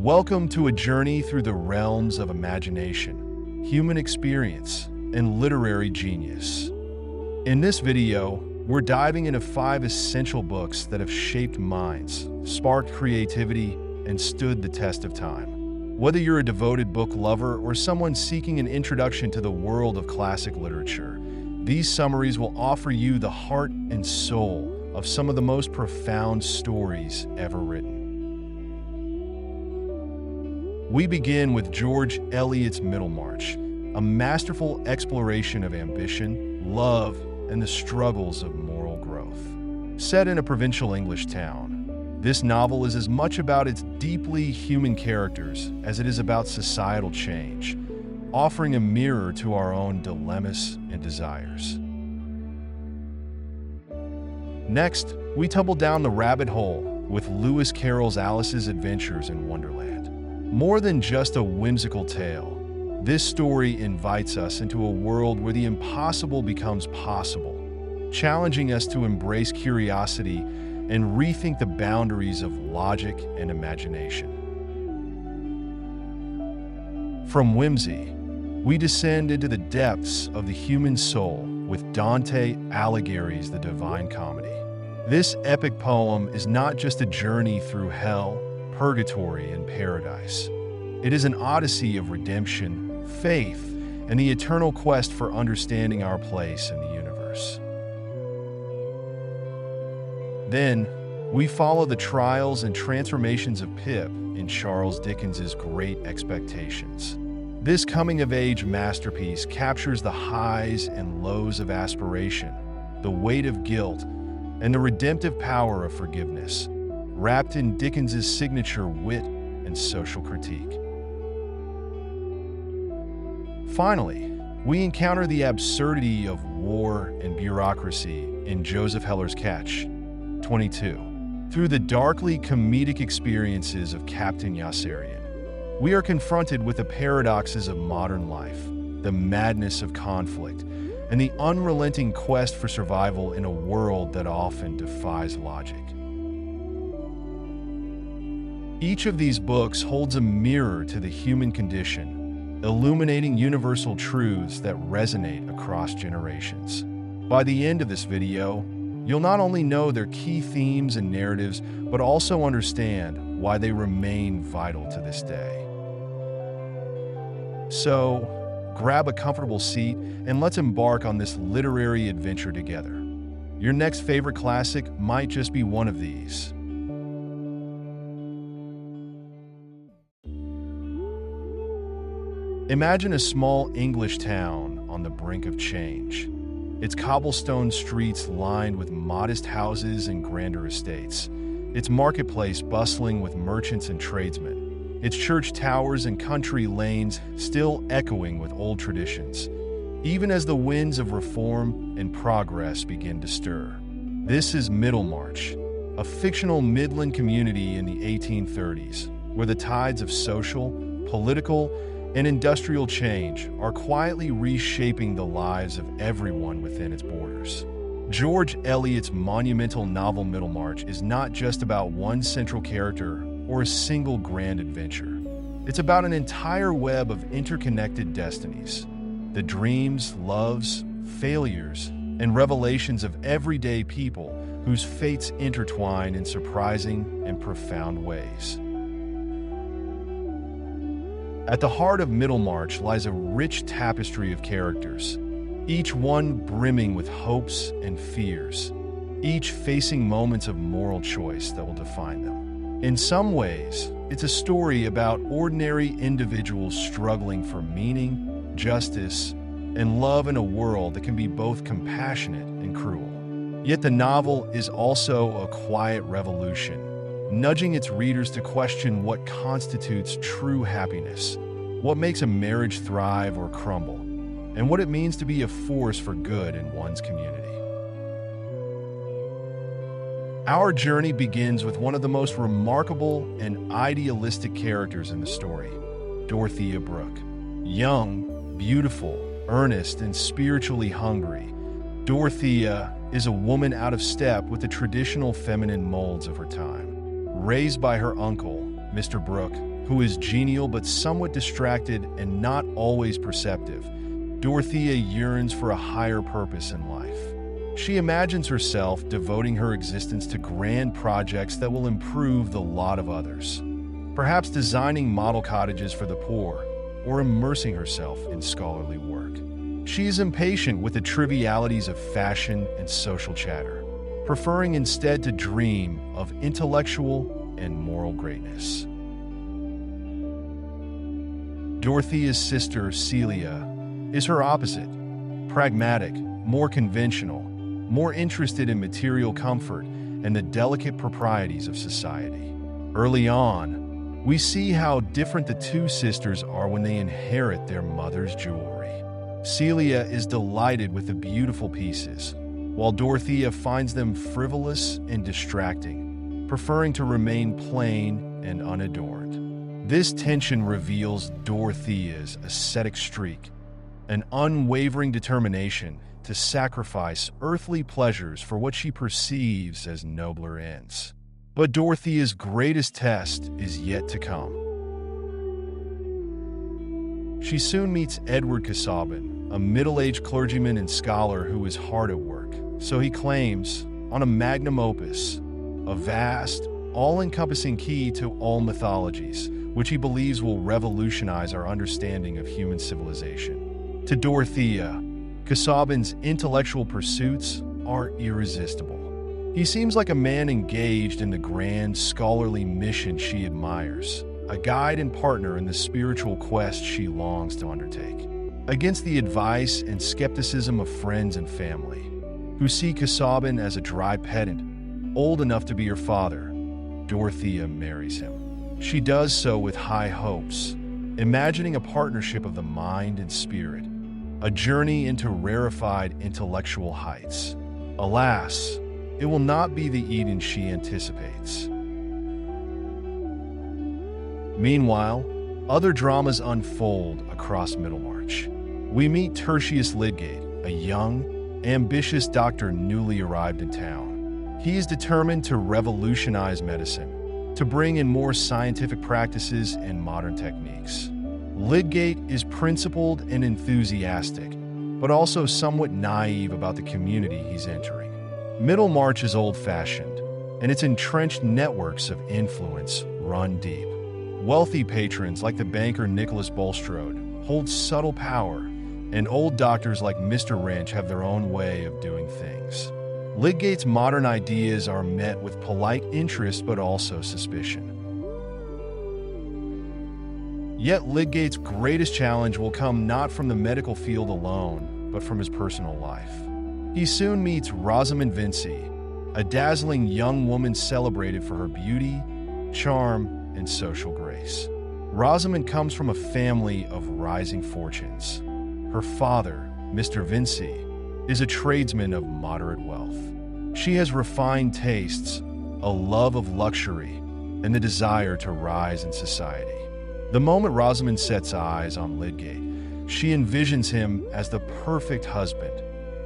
Welcome to a journey through the realms of imagination, human experience, and literary genius. In this video, we're diving into 5 essential books that have shaped minds, sparked creativity, and stood the test of time. Whether you're a devoted book lover or someone seeking an introduction to the world of classic literature, these summaries will offer you the heart and soul of some of the most profound stories ever written. We begin with George Eliot's Middlemarch, a masterful exploration of ambition, love, and the struggles of moral growth. Set in a provincial English town, this novel is as much about its deeply human characters as it is about societal change, offering a mirror to our own dilemmas and desires. Next, we tumble down the rabbit hole with Lewis Carroll's Alice's Adventures in Wonderland. More than just a whimsical tale, this story invites us into a world where the impossible becomes possible, challenging us to embrace curiosity and rethink the boundaries of logic and imagination. From whimsy, we descend into the depths of the human soul with Dante Alighieri's The Divine Comedy. This epic poem is not just a journey through hell, Purgatory, and paradise. It is an odyssey of redemption, faith, and the eternal quest for understanding our place in the universe. Then, we follow the trials and transformations of Pip in Charles Dickens's Great Expectations. This coming-of-age masterpiece captures the highs and lows of aspiration, the weight of guilt, and the redemptive power of forgiveness, wrapped in Dickens's signature wit and social critique. Finally, we encounter the absurdity of war and bureaucracy in Joseph Heller's Catch 22. Through the darkly comedic experiences of Captain Yossarian, we are confronted with the paradoxes of modern life, the madness of conflict, and the unrelenting quest for survival in a world that often defies logic. Each of these books holds a mirror to the human condition, illuminating universal truths that resonate across generations. By the end of this video, you'll not only know their key themes and narratives, but also understand why they remain vital to this day. So, grab a comfortable seat and let's embark on this literary adventure together. Your next favorite classic might just be one of these. Imagine a small English town on the brink of change. Its cobblestone streets lined with modest houses and grander estates. Its marketplace bustling with merchants and tradesmen. Its church towers and country lanes still echoing with old traditions, even as the winds of reform and progress begin to stir. This is Middlemarch, a fictional Midland community in the 1830s, where the tides of social, political, and industrial change are quietly reshaping the lives of everyone within its borders. George Eliot's monumental novel Middlemarch is not just about one central character or a single grand adventure. It's about an entire web of interconnected destinies, the dreams, loves, failures, and revelations of everyday people whose fates intertwine in surprising and profound ways. At the heart of Middlemarch lies a rich tapestry of characters, each one brimming with hopes and fears, each facing moments of moral choice that will define them. In some ways, it's a story about ordinary individuals struggling for meaning, justice, and love in a world that can be both compassionate and cruel. Yet the novel is also a quiet revolution, nudging its readers to question what constitutes true happiness, what makes a marriage thrive or crumble, and what it means to be a force for good in one's community. Our journey begins with one of the most remarkable and idealistic characters in the story, Dorothea Brooke. Young, beautiful, earnest, and spiritually hungry, Dorothea is a woman out of step with the traditional feminine molds of her time. Raised by her uncle, Mr. Brooke, who is genial but somewhat distracted and not always perceptive, Dorothea yearns for a higher purpose in life. She imagines herself devoting her existence to grand projects that will improve the lot of others, perhaps designing model cottages for the poor or immersing herself in scholarly work. She is impatient with the trivialities of fashion and social chatter, preferring instead to dream of intellectual and moral greatness. Dorothea's sister, Celia, is her opposite, pragmatic, more conventional, more interested in material comfort and the delicate proprieties of society. Early on, we see how different the two sisters are when they inherit their mother's jewelry. Celia is delighted with the beautiful pieces, while Dorothea finds them frivolous and distracting, preferring to remain plain and unadorned. This tension reveals Dorothea's ascetic streak, an unwavering determination to sacrifice earthly pleasures for what she perceives as nobler ends. But Dorothea's greatest test is yet to come. She soon meets Edward Casaubon, a middle-aged clergyman and scholar who is hard at work. So he claims, on a magnum opus, a vast, all-encompassing key to all mythologies, which he believes will revolutionize our understanding of human civilization. To Dorothea, Casaubon's intellectual pursuits are irresistible. He seems like a man engaged in the grand, scholarly mission she admires, a guide and partner in the spiritual quest she longs to undertake. Against the advice and skepticism of friends and family, who see Casaubon as a dry pedant, old enough to be her father, Dorothea marries him. She does so with high hopes, imagining a partnership of the mind and spirit, a journey into rarefied intellectual heights. Alas, it will not be the Eden she anticipates. Meanwhile, other dramas unfold across Middlemarch. We meet Tertius Lydgate, a young, ambitious doctor newly arrived in town. He is determined to revolutionize medicine, to bring in more scientific practices and modern techniques. Lydgate is principled and enthusiastic, but also somewhat naive about the community he's entering. Middlemarch is old-fashioned, and its entrenched networks of influence run deep. Wealthy patrons like the banker Nicholas Bulstrode hold subtle power, and old doctors like Mr. Wrench have their own way of doing things. Lydgate's modern ideas are met with polite interest but also suspicion. Yet Lydgate's greatest challenge will come not from the medical field alone, but from his personal life. He soon meets Rosamond Vincy, a dazzling young woman celebrated for her beauty, charm, and social grace. Rosamond comes from a family of rising fortunes. Her father, Mr. Vincy, is a tradesman of moderate wealth. She has refined tastes, a love of luxury, and the desire to rise in society. The moment Rosamond sets eyes on Lydgate, she envisions him as the perfect husband,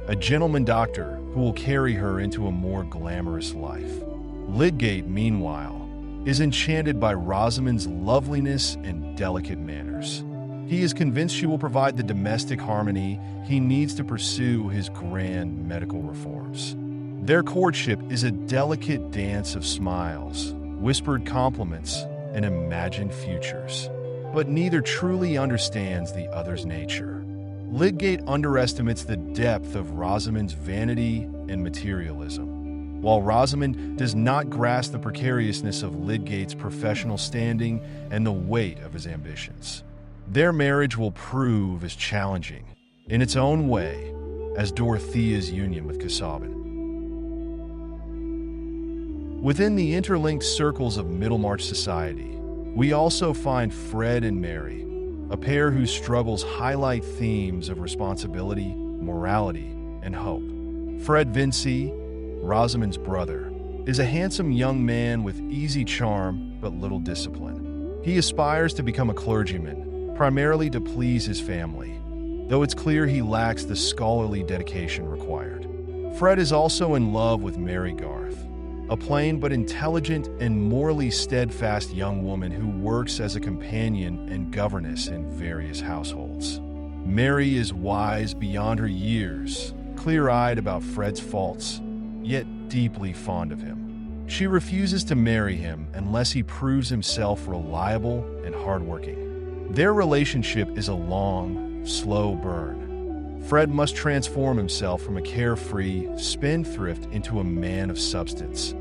a gentleman doctor who will carry her into a more glamorous life. Lydgate, meanwhile, is enchanted by Rosamond's loveliness and delicate manners. He is convinced she will provide the domestic harmony he needs to pursue his grand medical reforms. Their courtship is a delicate dance of smiles, whispered compliments, and imagined futures. But neither truly understands the other's nature. Lydgate underestimates the depth of Rosamond's vanity and materialism, while Rosamond does not grasp the precariousness of Lydgate's professional standing and the weight of his ambitions. Their marriage will prove as challenging, in its own way, as Dorothea's union with Casaubon. Within the interlinked circles of Middlemarch society, we also find Fred and Mary, a pair whose struggles highlight themes of responsibility, morality, and hope. Fred Vincy, Rosamond's brother, is a handsome young man with easy charm but little discipline. He aspires to become a clergyman, primarily to please his family, though it's clear he lacks the scholarly dedication required. Fred is also in love with Mary Garth, a plain but intelligent and morally steadfast young woman who works as a companion and governess in various households. Mary is wise beyond her years, clear-eyed about Fred's faults, yet deeply fond of him. She refuses to marry him unless he proves himself reliable and hardworking. Their relationship is a long, slow burn. Fred must transform himself from a carefree spendthrift into a man of substance,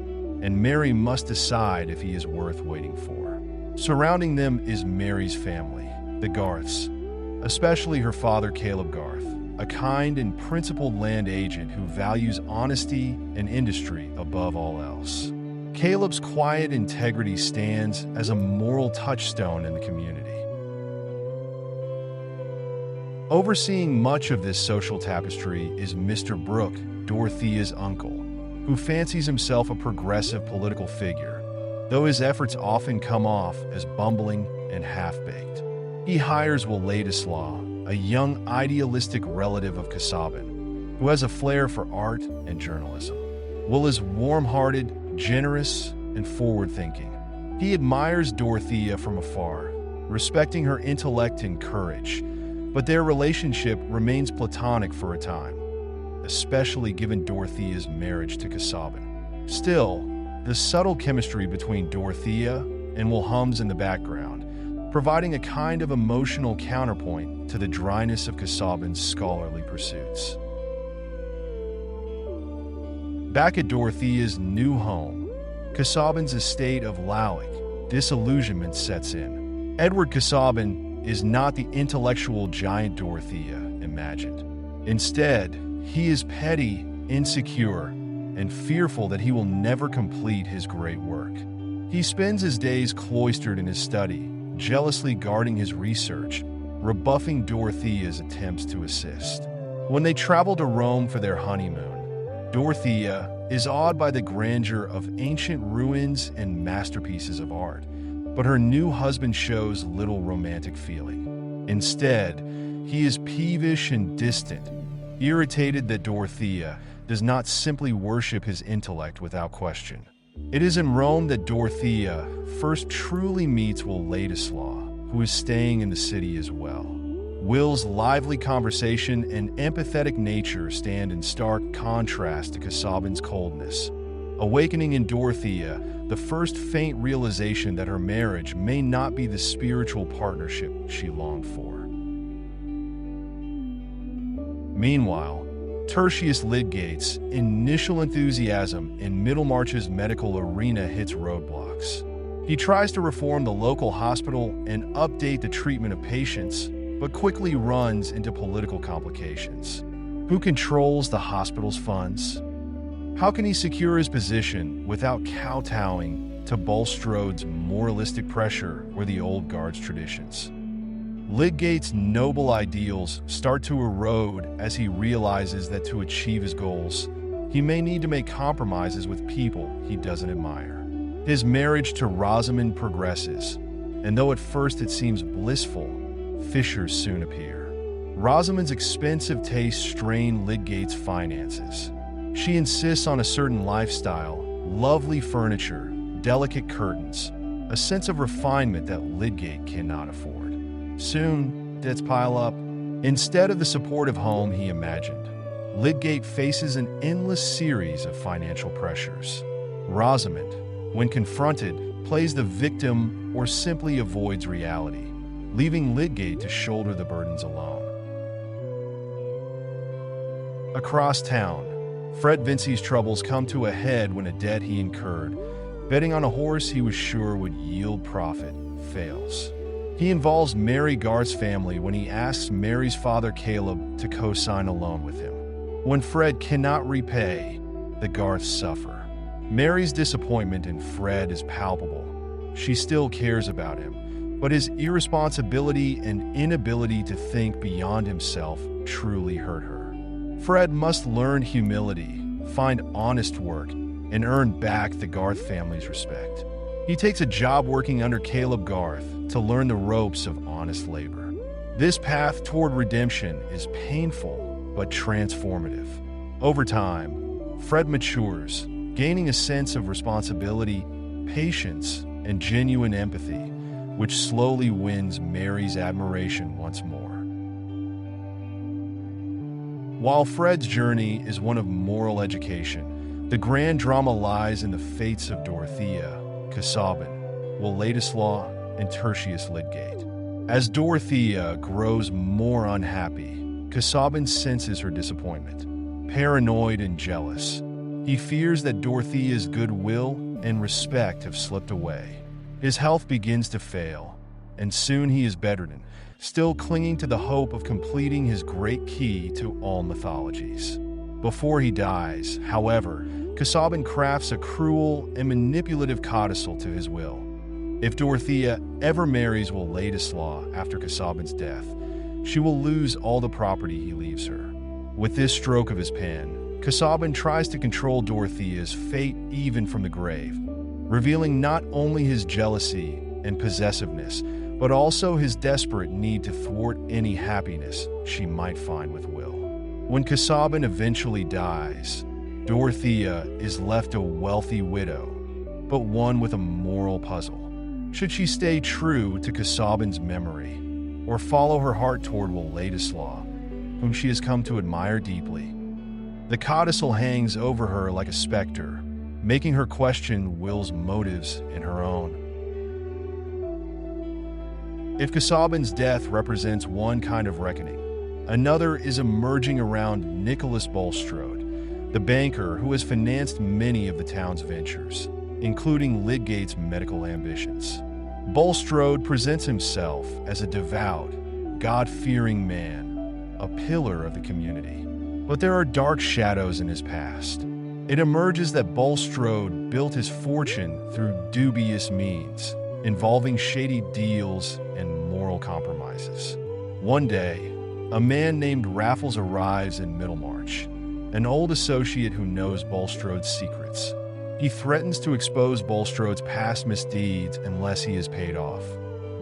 and Mary must decide if he is worth waiting for. Surrounding them is Mary's family, the Garths, especially her father Caleb Garth, a kind and principled land agent who values honesty and industry above all else. Caleb's quiet integrity stands as a moral touchstone in the community. Overseeing much of this social tapestry is Mr. Brooke, Dorothea's uncle, who fancies himself a progressive political figure, though his efforts often come off as bumbling and half-baked. He hires Ladislaw, a young idealistic relative of Casaubon, who has a flair for art and journalism. Will is warm-hearted, generous, and forward-thinking. He admires Dorothea from afar, respecting her intellect and courage, but their relationship remains platonic for a time, especially given Dorothea's marriage to Casaubon. Still, the subtle chemistry between Dorothea and Will hums in the background, providing a kind of emotional counterpoint to the dryness of Casaubon's scholarly pursuits. Back at Dorothea's new home, Casaubon's estate of Lowick, disillusionment sets in. Edward Casaubon is not the intellectual giant Dorothea imagined. Instead, he is petty, insecure, and fearful that he will never complete his great work. He spends his days cloistered in his study, jealously guarding his research, rebuffing Dorothea's attempts to assist. When they travel to Rome for their honeymoon, Dorothea is awed by the grandeur of ancient ruins and masterpieces of art, but her new husband shows little romantic feeling. Instead, he is peevish and distant, irritated that Dorothea does not simply worship his intellect without question. It is in Rome that Dorothea first truly meets Will Ladislaw, who is staying in the city as well. Will's lively conversation and empathetic nature stand in stark contrast to Casaubon's coldness, awakening in Dorothea the first faint realization that her marriage may not be the spiritual partnership she longed for. Meanwhile, Tertius Lydgate's initial enthusiasm in Middlemarch's medical arena hits roadblocks. He tries to reform the local hospital and update the treatment of patients, but quickly runs into political complications. Who controls the hospital's funds? How can he secure his position without kowtowing to Bulstrode's moralistic pressure or the old guard's traditions? Lydgate's noble ideals start to erode as he realizes that to achieve his goals, he may need to make compromises with people he doesn't admire. His marriage to Rosamond progresses, and though at first it seems blissful, fissures soon appear. Rosamond's expensive tastes strain Lydgate's finances. She insists on a certain lifestyle, lovely furniture, delicate curtains, a sense of refinement that Lydgate cannot afford. Soon, debts pile up. Instead of the supportive home he imagined, Lydgate faces an endless series of financial pressures. Rosamond, when confronted, plays the victim or simply avoids reality, leaving Lydgate to shoulder the burdens alone. Across town, Fred Vincey's troubles come to a head when a debt he incurred, betting on a horse he was sure would yield profit, fails. He involves Mary Garth's family when he asks Mary's father Caleb to co-sign a loan with him. When Fred cannot repay, the Garths suffer. Mary's disappointment in Fred is palpable. She still cares about him, but his irresponsibility and inability to think beyond himself truly hurt her. Fred must learn humility, find honest work, and earn back the Garth family's respect. He takes a job working under Caleb Garth to learn the ropes of honest labor. This path toward redemption is painful but transformative. Over time, Fred matures, gaining a sense of responsibility, patience, and genuine empathy, which slowly wins Mary's admiration once more. While Fred's journey is one of moral education, the grand drama lies in the fates of Dorothea, Casaubon, Will Ladislaw, and Tertius Lydgate. As Dorothea grows more unhappy, Casaubon senses her disappointment. Paranoid and jealous, he fears that Dorothea's goodwill and respect have slipped away. His health begins to fail, and soon he is bedridden, still clinging to the hope of completing his great key to all mythologies. Before he dies, however, Casaubon crafts a cruel and manipulative codicil to his will. If Dorothea ever marries Will Ladislaw after Casaubon's death, she will lose all the property he leaves her. With this stroke of his pen, Casaubon tries to control Dorothea's fate even from the grave, revealing not only his jealousy and possessiveness, but also his desperate need to thwart any happiness she might find with Will. When Casaubon eventually dies, Dorothea is left a wealthy widow, but one with a moral puzzle. Should she stay true to Casaubon's memory, or follow her heart toward Will Ladislaw, whom she has come to admire deeply? The codicil hangs over her like a specter, making her question Will's motives and her own. If Casaubon's death represents one kind of reckoning, another is emerging around Nicholas Bulstrode, the banker who has financed many of the town's ventures, including Lydgate's medical ambitions. Bulstrode presents himself as a devout, God-fearing man, a pillar of the community. But there are dark shadows in his past. It emerges that Bulstrode built his fortune through dubious means, involving shady deals and moral compromises. One day, a man named Raffles arrives in Middlemarch, an old associate who knows Bulstrode's secrets. He threatens to expose Bulstrode's past misdeeds unless he is paid off.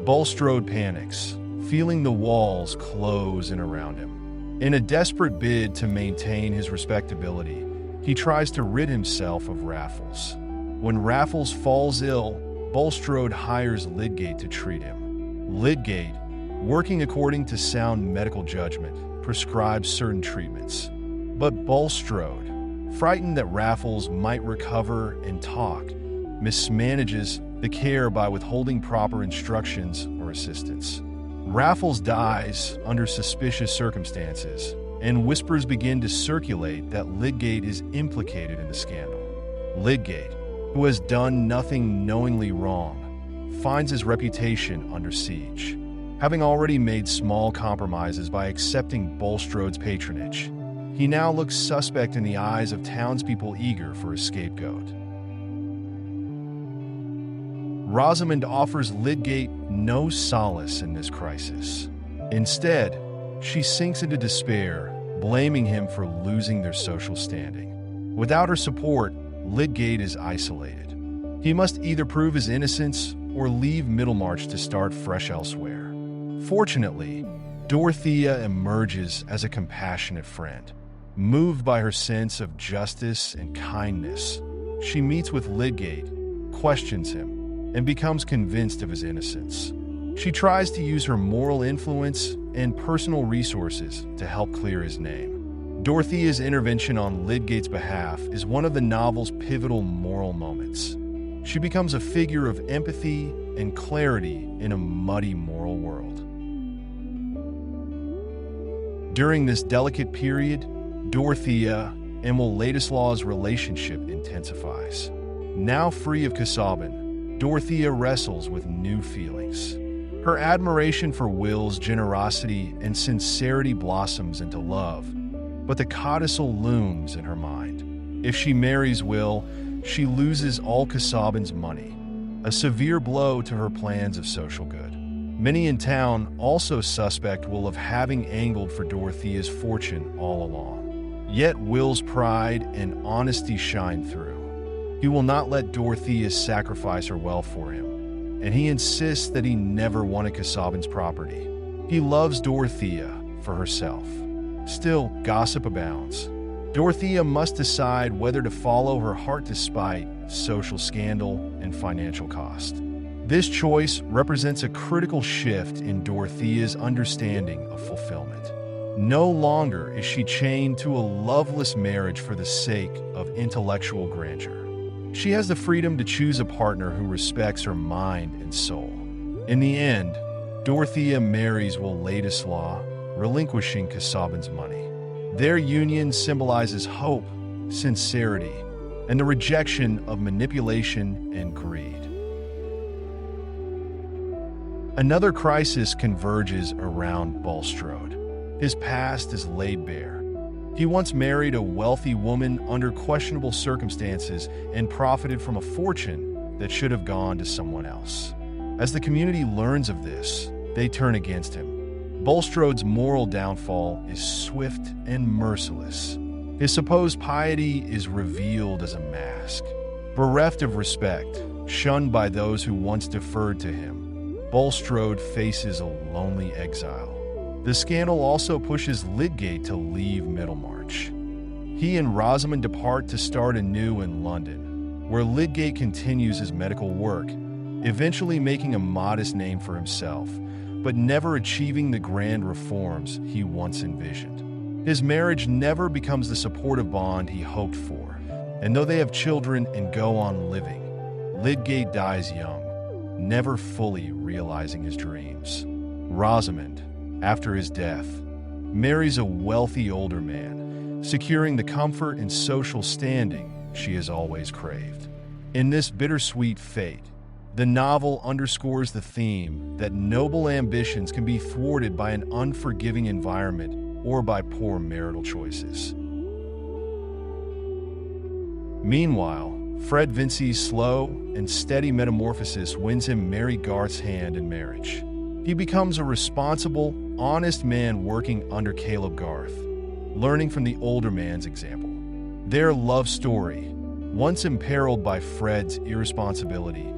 Bulstrode panics, feeling the walls close in around him. In a desperate bid to maintain his respectability, he tries to rid himself of Raffles. When Raffles falls ill, Bulstrode hires Lydgate to treat him. Lydgate, working according to sound medical judgment, prescribes certain treatments. But Bulstrode, frightened that Raffles might recover and talk, mismanages the care by withholding proper instructions or assistance. Raffles dies under suspicious circumstances, and whispers begin to circulate that Lydgate is implicated in the scandal. Lydgate, who has done nothing knowingly wrong, finds his reputation under siege. Having already made small compromises by accepting Bulstrode's patronage, he now looks suspect in the eyes of townspeople eager for a scapegoat. Rosamond offers Lydgate no solace in this crisis. Instead, she sinks into despair, blaming him for losing their social standing. Without her support, Lydgate is isolated. He must either prove his innocence or leave Middlemarch to start fresh elsewhere. Fortunately, Dorothea emerges as a compassionate friend. Moved by her sense of justice and kindness, she meets with Lydgate, questions him, and becomes convinced of his innocence. She tries to use her moral influence and personal resources to help clear his name. Dorothea's intervention on Lydgate's behalf is one of the novel's pivotal moral moments. She becomes a figure of empathy and clarity in a muddy moral world. During this delicate period, Dorothea and Will Ladislaw's relationship intensifies. Now free of Casaubon, Dorothea wrestles with new feelings. Her admiration for Will's generosity and sincerity blossoms into love, but the codicil looms in her mind. If she marries Will, she loses all Casaubon's money, a severe blow to her plans of social good. Many in town also suspect Will of having angled for Dorothea's fortune all along. Yet Will's pride and honesty shine through. He will not let Dorothea sacrifice her wealth for him, and he insists that he never wanted Casaubon's property. He loves Dorothea for herself. Still, gossip abounds. Dorothea must decide whether to follow her heart despite social scandal and financial cost. This choice represents a critical shift in Dorothea's understanding of fulfillment. No longer is she chained to a loveless marriage for the sake of intellectual grandeur. She has the freedom to choose a partner who respects her mind and soul. In the end, Dorothea marries Władysław, relinquishing Casaubon's money. Their union symbolizes hope, sincerity, and the rejection of manipulation and greed. Another crisis converges around Bulstrode. His past is laid bare. He once married a wealthy woman under questionable circumstances and profited from a fortune that should have gone to someone else. As the community learns of this, they turn against him. Bulstrode's moral downfall is swift and merciless. His supposed piety is revealed as a mask. Bereft of respect, shunned by those who once deferred to him, Bulstrode faces a lonely exile. The scandal also pushes Lydgate to leave Middlemarch. He and Rosamond depart to start anew in London, where Lydgate continues his medical work, eventually making a modest name for himself, but never achieving the grand reforms he once envisioned. His marriage never becomes the supportive bond he hoped for, and though they have children and go on living, Lydgate dies young, never fully realizing his dreams. Rosamond, after his death, marries a wealthy older man, securing the comfort and social standing she has always craved. In this bittersweet fate, the novel underscores the theme that noble ambitions can be thwarted by an unforgiving environment or by poor marital choices. Meanwhile, Fred Vincey's slow and steady metamorphosis wins him Mary Garth's hand in marriage. He becomes a responsible, honest man working under Caleb Garth, learning from the older man's example. Their love story, once imperiled by Fred's irresponsibility,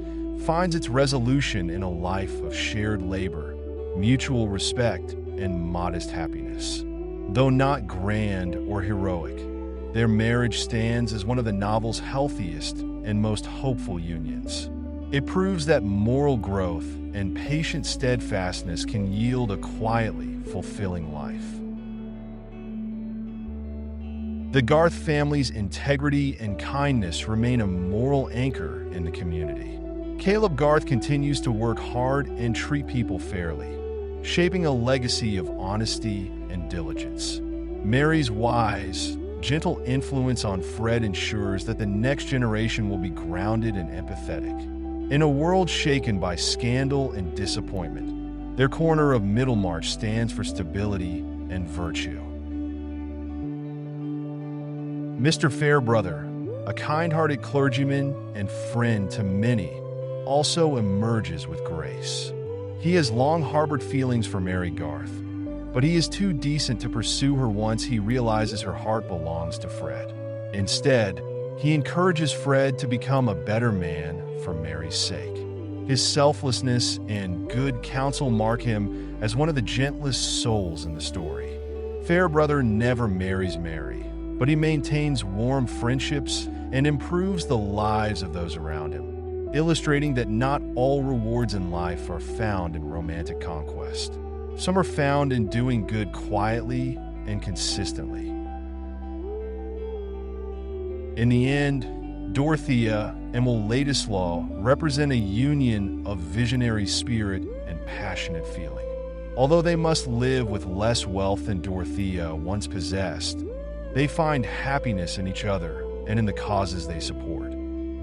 finds its resolution in a life of shared labor, mutual respect, and modest happiness. Though not grand or heroic, their marriage stands as one of the novel's healthiest and most hopeful unions. It proves that moral growth and patient steadfastness can yield a quietly fulfilling life. The Garth family's integrity and kindness remain a moral anchor in the community. Caleb Garth continues to work hard and treat people fairly, shaping a legacy of honesty and diligence. Mary's wise, gentle influence on Fred ensures that the next generation will be grounded and empathetic. In a world shaken by scandal and disappointment, their corner of Middlemarch stands for stability and virtue. Mr. Fairbrother, a kind-hearted clergyman and friend to many, also emerges with grace. He has long harbored feelings for Mary Garth, but he is too decent to pursue her once he realizes her heart belongs to Fred. Instead, he encourages Fred to become a better man for Mary's sake. His selflessness and good counsel mark him as one of the gentlest souls in the story. Fairbrother never marries Mary, but he maintains warm friendships and improves the lives of those around him, illustrating that not all rewards in life are found in romantic conquest. Some are found in doing good quietly and consistently. In the end, Dorothea and Władysław represent a union of visionary spirit and passionate feeling. Although they must live with less wealth than Dorothea once possessed, they find happiness in each other and in the causes they support.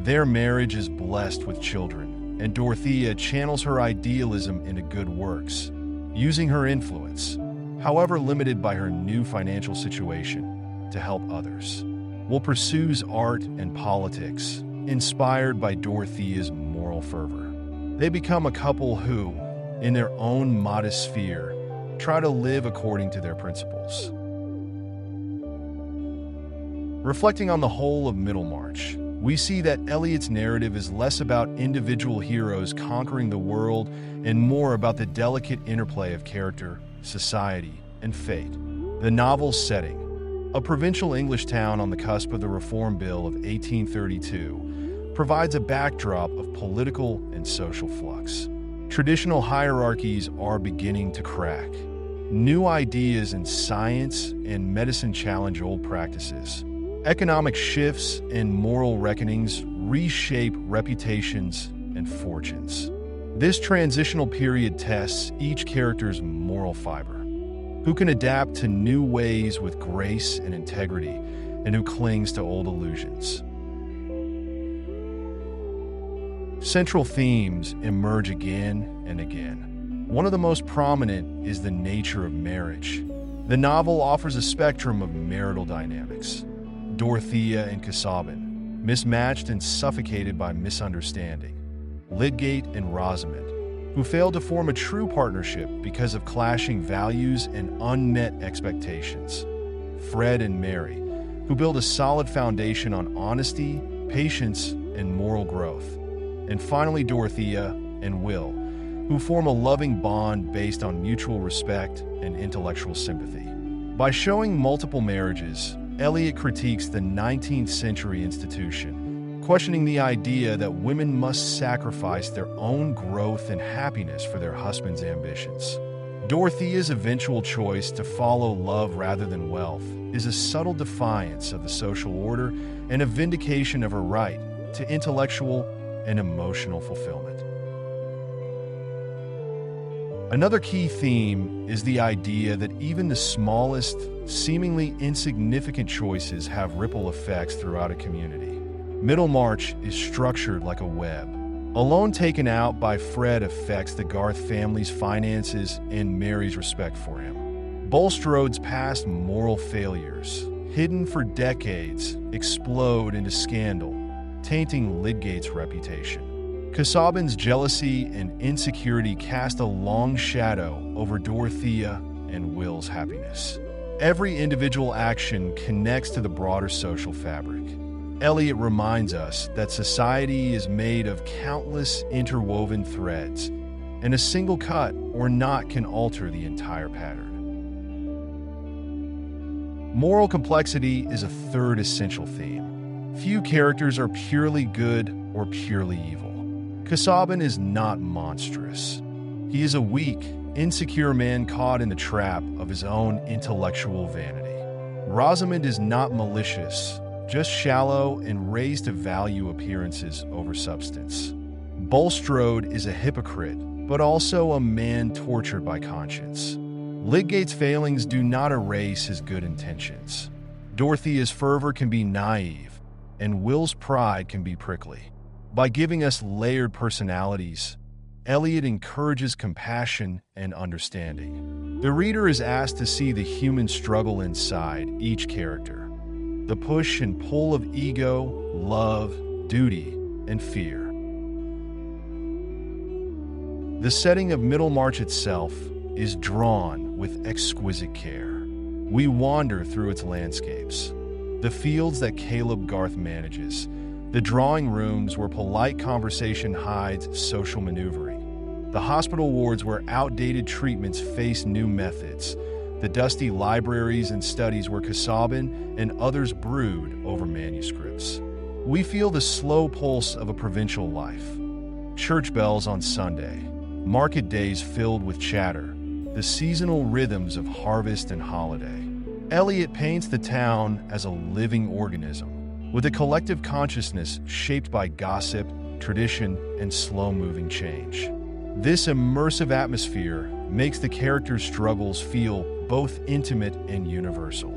Their marriage is blessed with children, and Dorothea channels her idealism into good works, using her influence, however limited by her new financial situation, to help others. Will pursues art and politics, inspired by Dorothea's moral fervor. They become a couple who, in their own modest sphere, try to live according to their principles. Reflecting on the whole of Middlemarch, we see that Eliot's narrative is less about individual heroes conquering the world and more about the delicate interplay of character, society, and fate. The novel's setting, A provincial English town on the cusp of the Reform Bill of 1832 provides a backdrop of political and social flux. Traditional hierarchies are beginning to crack. New ideas in science and medicine challenge old practices. Economic shifts and moral reckonings reshape reputations and fortunes. This transitional period tests each character's moral fiber. Who can adapt to new ways with grace and integrity, and who clings to old illusions? Central themes emerge again and again. One of the most prominent is the nature of marriage. The novel offers a spectrum of marital dynamics. Dorothea and Casaubon, mismatched and suffocated by misunderstanding. Lydgate and Rosamond, who failed to form a true partnership because of clashing values and unmet expectations. Fred and Mary, who build a solid foundation on honesty, patience, and moral growth. And finally, Dorothea and Will, who form a loving bond based on mutual respect and intellectual sympathy. By showing multiple marriages, Eliot critiques the 19th century institution, questioning the idea that women must sacrifice their own growth and happiness for their husband's ambitions. Dorothea's eventual choice to follow love rather than wealth is a subtle defiance of the social order and a vindication of her right to intellectual and emotional fulfillment. Another key theme is the idea that even the smallest, seemingly insignificant choices have ripple effects throughout a community. Middlemarch is structured like a web. A loan taken out by Fred affects the Garth family's finances and Mary's respect for him. Bulstrode's past moral failures, hidden for decades, explode into scandal, tainting Lydgate's reputation. Casaubon's jealousy and insecurity cast a long shadow over Dorothea and Will's happiness. Every individual action connects to the broader social fabric. Eliot reminds us that society is made of countless interwoven threads, and a single cut or knot can alter the entire pattern. Moral complexity is a third essential theme. Few characters are purely good or purely evil. Casaubon is not monstrous. He is a weak, insecure man caught in the trap of his own intellectual vanity. Rosamond is not malicious, just shallow and raised to value appearances over substance. Bulstrode is a hypocrite, but also a man tortured by conscience. Lydgate's failings do not erase his good intentions. Dorothea's fervor can be naive, and Will's pride can be prickly. By giving us layered personalities, Eliot encourages compassion and understanding. The reader is asked to see the human struggle inside each character, the push and pull of ego, love, duty, and fear. The setting of Middlemarch itself is drawn with exquisite care. We wander through its landscapes, the fields that Caleb Garth manages, the drawing rooms where polite conversation hides social maneuvering, the hospital wards where outdated treatments face new methods, the dusty libraries and studies where Casaubon and others brood over manuscripts. We feel the slow pulse of a provincial life. Church bells on Sunday, market days filled with chatter, the seasonal rhythms of harvest and holiday. Eliot paints the town as a living organism, with a collective consciousness shaped by gossip, tradition, and slow-moving change. This immersive atmosphere makes the characters' struggles feel both intimate and universal.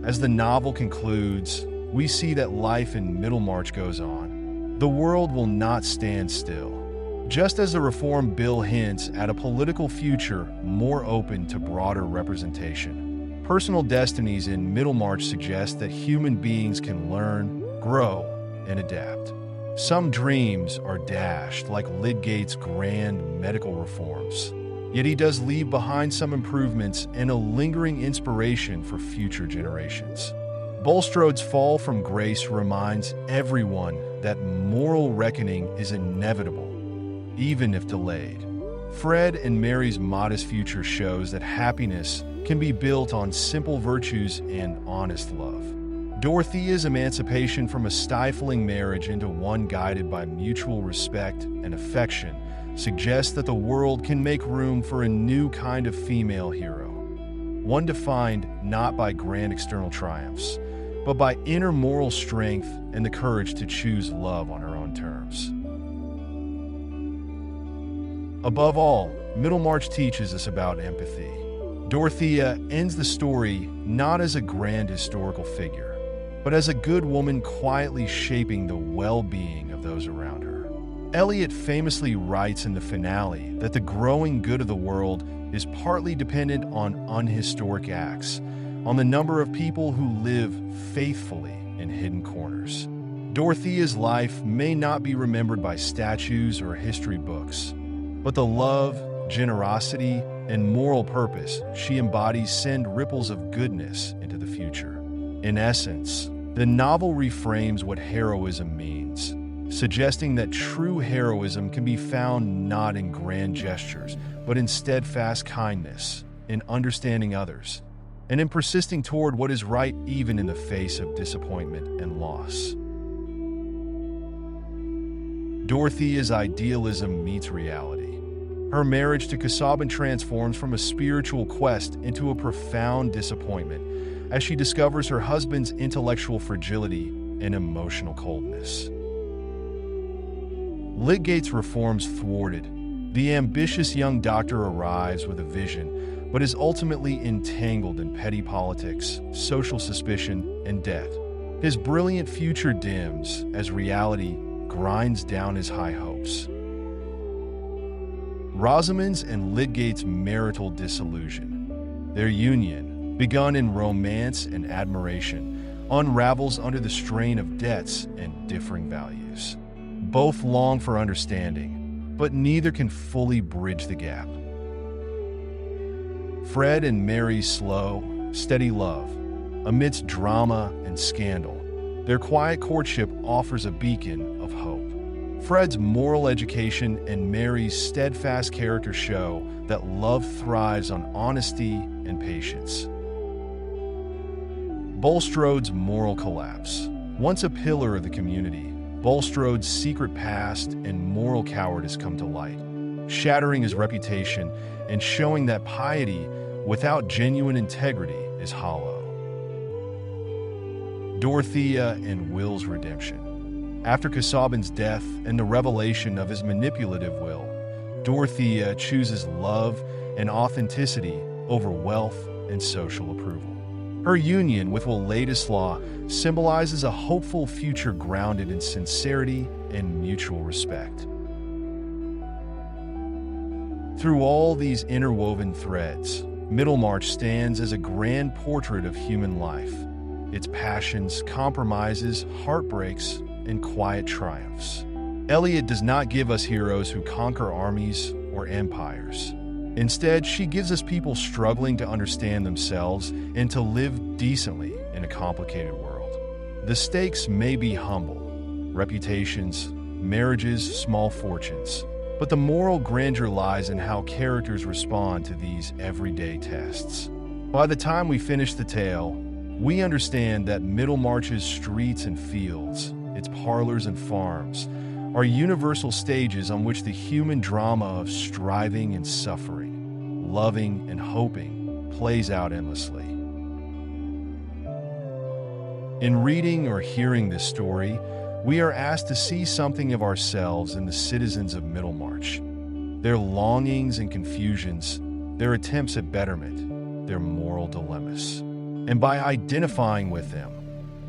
As the novel concludes, we see that life in Middlemarch goes on. The world will not stand still. Just as the Reform Bill hints at a political future more open to broader representation, personal destinies in Middlemarch suggest that human beings can learn, grow, and adapt. Some dreams are dashed, like Lydgate's grand medical reforms. Yet he does leave behind some improvements and a lingering inspiration for future generations. Bulstrode's fall from grace reminds everyone that moral reckoning is inevitable, even if delayed. Fred and Mary's modest future shows that happiness can be built on simple virtues and honest love. Dorothea's emancipation from a stifling marriage into one guided by mutual respect and affection suggests that the world can make room for a new kind of female hero, one defined not by grand external triumphs, but by inner moral strength and the courage to choose love on her own terms. Above all, Middlemarch teaches us about empathy. Dorothea ends the story not as a grand historical figure, but as a good woman quietly shaping the well-being of those around her. Eliot famously writes in the finale that the growing good of the world is partly dependent on unhistoric acts, on the number of people who live faithfully in hidden corners. Dorothea's life may not be remembered by statues or history books, but the love, generosity, and moral purpose she embodies send ripples of goodness into the future. In essence, the novel reframes what heroism means, suggesting that true heroism can be found not in grand gestures, but in steadfast kindness, in understanding others, and in persisting toward what is right even in the face of disappointment and loss. Dorothea's idealism meets reality. Her marriage to Casaubon transforms from a spiritual quest into a profound disappointment as she discovers her husband's intellectual fragility and emotional coldness. Lydgate's reforms thwarted, the ambitious young doctor arrives with a vision, but is ultimately entangled in petty politics, social suspicion, and debt. His brilliant future dims as reality grinds down his high hopes. Rosamond's and Lydgate's marital disillusion. Their union, begun in romance and admiration, unravels under the strain of debts and differing values. Both long for understanding, but neither can fully bridge the gap. Fred and Mary's slow, steady love, amidst drama and scandal, their quiet courtship offers a beacon of hope. Fred's moral education and Mary's steadfast character show that love thrives on honesty and patience. Bulstrode's moral collapse. Once a pillar of the community, Bulstrode's secret past and moral cowardice come to light, shattering his reputation and showing that piety without genuine integrity is hollow. Dorothea and Will's redemption. After Casaubon's death and the revelation of his manipulative will, Dorothea chooses love and authenticity over wealth and social approval. Her union with Will Ladislaw symbolizes a hopeful future grounded in sincerity and mutual respect. Through all these interwoven threads, Middlemarch stands as a grand portrait of human life, its passions, compromises, heartbreaks, and quiet triumphs. Eliot does not give us heroes who conquer armies or empires. Instead, she gives us people struggling to understand themselves and to live decently in a complicated world. The stakes may be humble, reputations, marriages, small fortunes, but the moral grandeur lies in how characters respond to these everyday tests. By the time we finish the tale, we understand that Middlemarch's streets and fields, its parlors and farms, are universal stages on which the human drama of striving and suffering, loving and hoping, plays out endlessly. In reading or hearing this story, we are asked to see something of ourselves in the citizens of Middlemarch, their longings and confusions, their attempts at betterment, their moral dilemmas. And by identifying with them,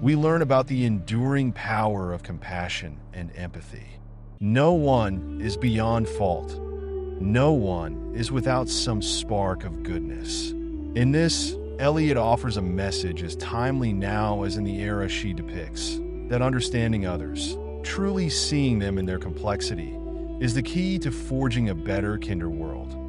we learn about the enduring power of compassion and empathy. No one is beyond fault. No one is without some spark of goodness. In this, Eliot offers a message as timely now as in the era she depicts, that understanding others, truly seeing them in their complexity, is the key to forging a better, kinder world.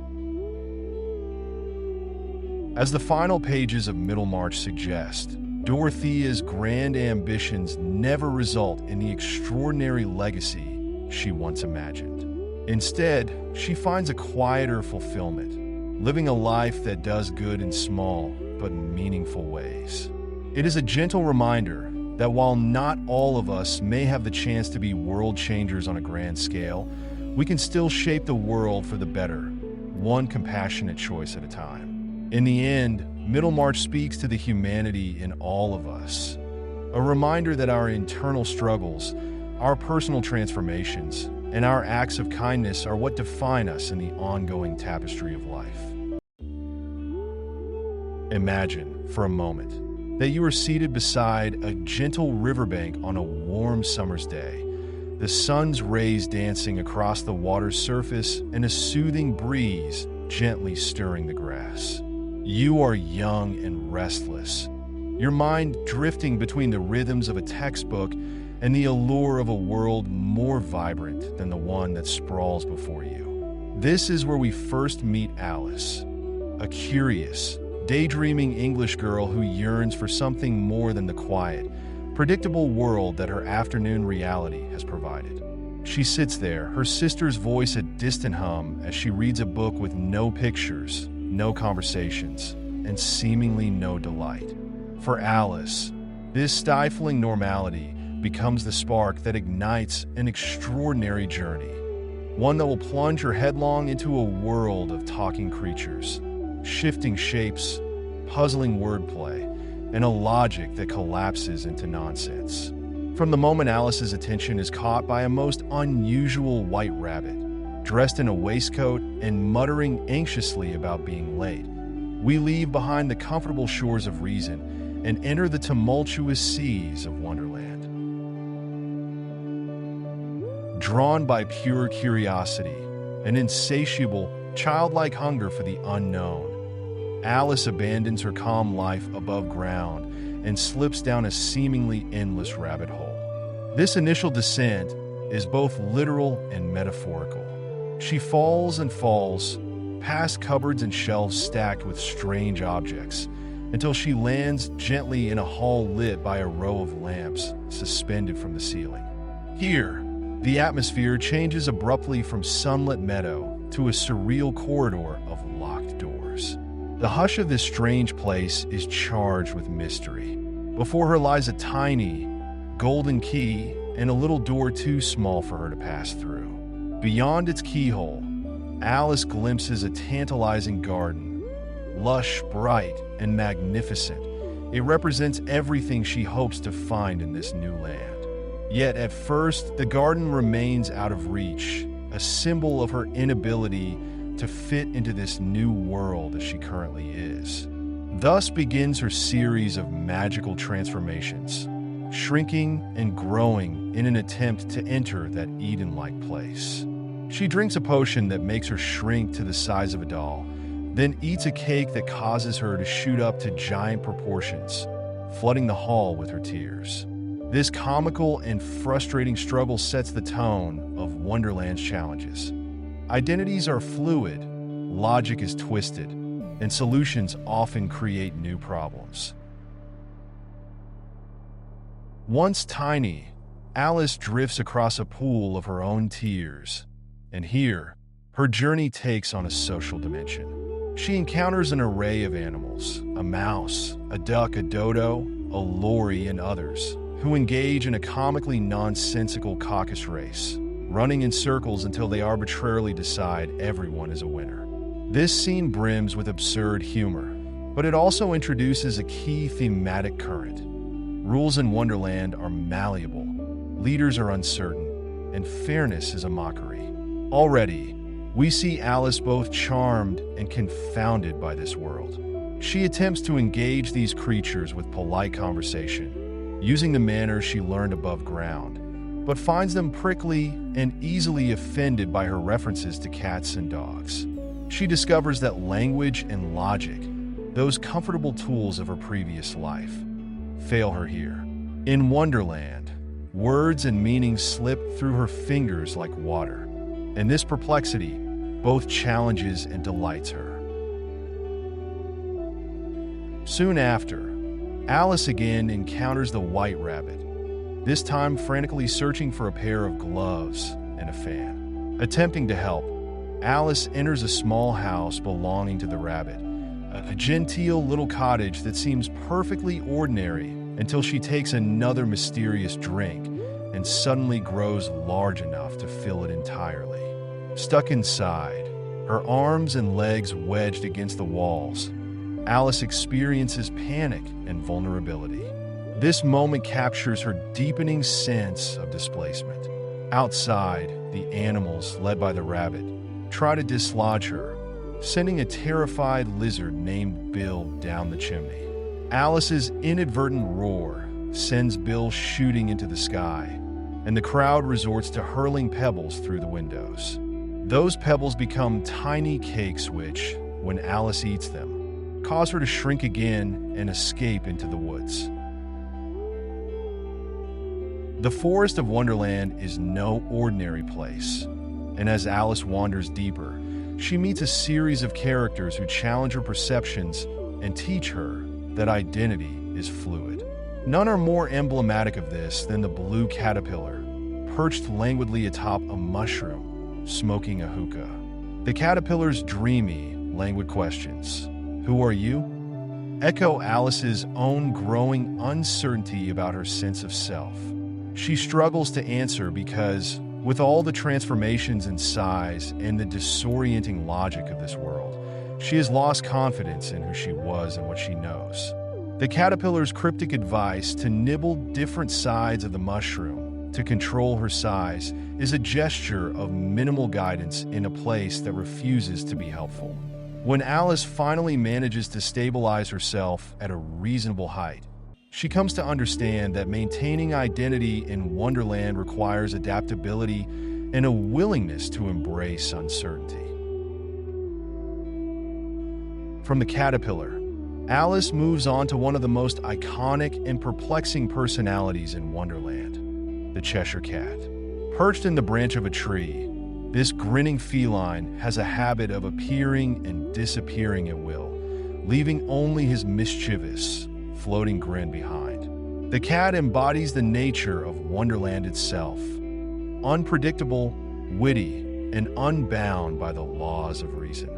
As the final pages of Middlemarch suggest, Dorothea's grand ambitions never result in the extraordinary legacy she once imagined. Instead, she finds a quieter fulfillment, living a life that does good in small but meaningful ways. It is a gentle reminder that while not all of us may have the chance to be world changers on a grand scale, we can still shape the world for the better, one compassionate choice at a time. In the end, Middlemarch speaks to the humanity in all of us, a reminder that our internal struggles, our personal transformations, and our acts of kindness are what define us in the ongoing tapestry of life. Imagine, for a moment, that you are seated beside a gentle riverbank on a warm summer's day, the sun's rays dancing across the water's surface and a soothing breeze gently stirring the grass. You are young and restless, your mind drifting between the rhythms of a textbook and the allure of a world more vibrant than the one that sprawls before you. This is where we first meet Alice, a curious, daydreaming English girl who yearns for something more than the quiet, predictable world that her afternoon reality has provided. She sits there, her sister's voice a distant hum as she reads a book with no pictures, no conversations, and seemingly no delight. For Alice, this stifling normality becomes the spark that ignites an extraordinary journey, one that will plunge her headlong into a world of talking creatures, shifting shapes, puzzling wordplay, and a logic that collapses into nonsense. From the moment Alice's attention is caught by a most unusual white rabbit, dressed in a waistcoat and muttering anxiously about being late, we leave behind the comfortable shores of reason and enter the tumultuous seas of Wonderland. Drawn by pure curiosity, an insatiable, childlike hunger for the unknown, Alice abandons her calm life above ground and slips down a seemingly endless rabbit hole. This initial descent is both literal and metaphorical. She falls and falls, past cupboards and shelves stacked with strange objects, until she lands gently in a hall lit by a row of lamps suspended from the ceiling. Here, the atmosphere changes abruptly from sunlit meadow to a surreal corridor of locked doors. The hush of this strange place is charged with mystery. Before her lies a tiny, golden key and a little door too small for her to pass through. Beyond its keyhole, Alice glimpses a tantalizing garden, lush, bright, and magnificent. It represents everything she hopes to find in this new land. Yet at first, the garden remains out of reach, a symbol of her inability to fit into this new world as she currently is. Thus begins her series of magical transformations, shrinking and growing in an attempt to enter that Eden-like place. She drinks a potion that makes her shrink to the size of a doll, then eats a cake that causes her to shoot up to giant proportions, flooding the hall with her tears. This comical and frustrating struggle sets the tone of Wonderland's challenges. Identities are fluid, logic is twisted, and solutions often create new problems. Once tiny, Alice drifts across a pool of her own tears, and here, her journey takes on a social dimension. She encounters an array of animals, a mouse, a duck, a dodo, a lory, and others, who engage in a comically nonsensical caucus race, running in circles until they arbitrarily decide everyone is a winner. This scene brims with absurd humor, but it also introduces a key thematic current. Rules in Wonderland are malleable, leaders are uncertain, and fairness is a mockery. Already, we see Alice both charmed and confounded by this world. She attempts to engage these creatures with polite conversation, using the manners she learned above ground, but finds them prickly and easily offended by her references to cats and dogs. She discovers that language and logic, those comfortable tools of her previous life, fail her here. In Wonderland, words and meanings slip through her fingers like water, and this perplexity both challenges and delights her. Soon after, Alice again encounters the White Rabbit, this time frantically searching for a pair of gloves and a fan. Attempting to help, Alice enters a small house belonging to the rabbit, a genteel little cottage that seems perfectly ordinary until she takes another mysterious drink and suddenly grows large enough to fill it entirely. Stuck inside, her arms and legs wedged against the walls, Alice experiences panic and vulnerability. This moment captures her deepening sense of displacement. Outside, the animals, led by the rabbit, try to dislodge her, sending a terrified lizard named Bill down the chimney. Alice's inadvertent roar sends Bill shooting into the sky, and the crowd resorts to hurling pebbles through the windows. Those pebbles become tiny cakes which, when Alice eats them, cause her to shrink again and escape into the woods. The Forest of Wonderland is no ordinary place, and as Alice wanders deeper, she meets a series of characters who challenge her perceptions and teach her that identity is fluid. None are more emblematic of this than the blue caterpillar, perched languidly atop a mushroom, smoking a hookah. The caterpillar's dreamy, languid questions, "Who are you?" echo Alice's own growing uncertainty about her sense of self. She struggles to answer because, with all the transformations in size and the disorienting logic of this world, she has lost confidence in who she was and what she knows. The caterpillar's cryptic advice to nibble different sides of the mushroom to control her size is a gesture of minimal guidance in a place that refuses to be helpful. When Alice finally manages to stabilize herself at a reasonable height, she comes to understand that maintaining identity in Wonderland requires adaptability and a willingness to embrace uncertainty. From the caterpillar, Alice moves on to one of the most iconic and perplexing personalities in Wonderland, the Cheshire Cat. Perched in the branch of a tree, this grinning feline has a habit of appearing and disappearing at will, leaving only his mischievous, floating grin behind. The cat embodies the nature of Wonderland itself, unpredictable, witty, and unbound by the laws of reason.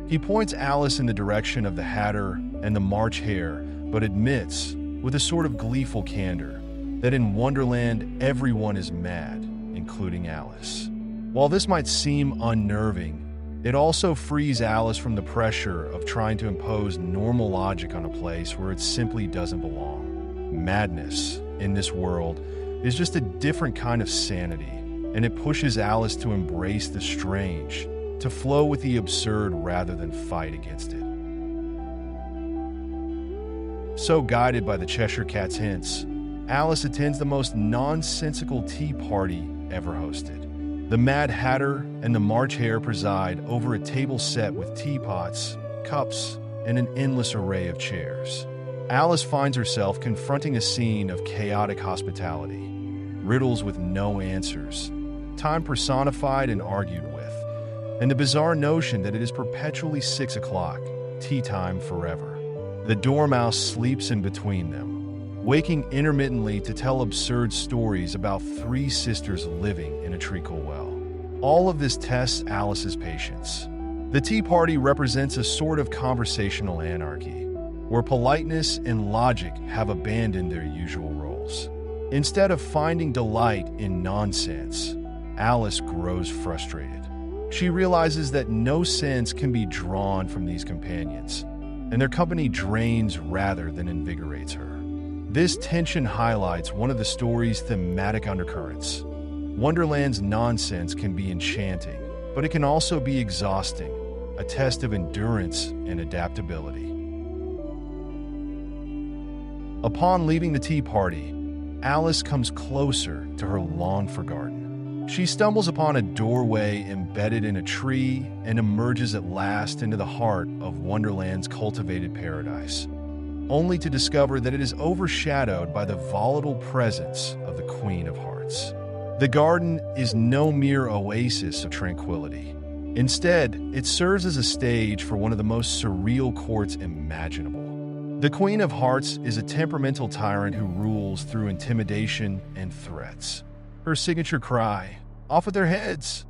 He points Alice in the direction of the Hatter and the March Hare, but admits, with a sort of gleeful candor, that in Wonderland everyone is mad, including Alice. While this might seem unnerving, it also frees Alice from the pressure of trying to impose normal logic on a place where it simply doesn't belong. Madness, in this world, is just a different kind of sanity, and it pushes Alice to embrace the strange, to flow with the absurd rather than fight against it. So guided by the Cheshire Cat's hints, Alice attends the most nonsensical tea party ever hosted. The Mad Hatter and the March Hare preside over a table set with teapots, cups, and an endless array of chairs. Alice finds herself confronting a scene of chaotic hospitality, riddles with no answers, time personified and argued with, and the bizarre notion that it is perpetually 6 o'clock, tea time forever. The Dormouse sleeps in between them, waking intermittently to tell absurd stories about 3 sisters living in a treacle well. All of this tests Alice's patience. The tea party represents a sort of conversational anarchy, where politeness and logic have abandoned their usual roles. Instead of finding delight in nonsense, Alice grows frustrated. She realizes that no sense can be drawn from these companions, and their company drains rather than invigorates her. This tension highlights one of the story's thematic undercurrents. Wonderland's nonsense can be enchanting, but it can also be exhausting, a test of endurance and adaptability. Upon leaving the tea party, Alice comes closer to her longed-for garden. She stumbles upon a doorway embedded in a tree and emerges at last into the heart of Wonderland's cultivated paradise, only to discover that it is overshadowed by the volatile presence of the Queen of Hearts. The garden is no mere oasis of tranquility. Instead, it serves as a stage for one of the most surreal courts imaginable. The Queen of Hearts is a temperamental tyrant who rules through intimidation and threats. Her signature cry, "Off with their heads!"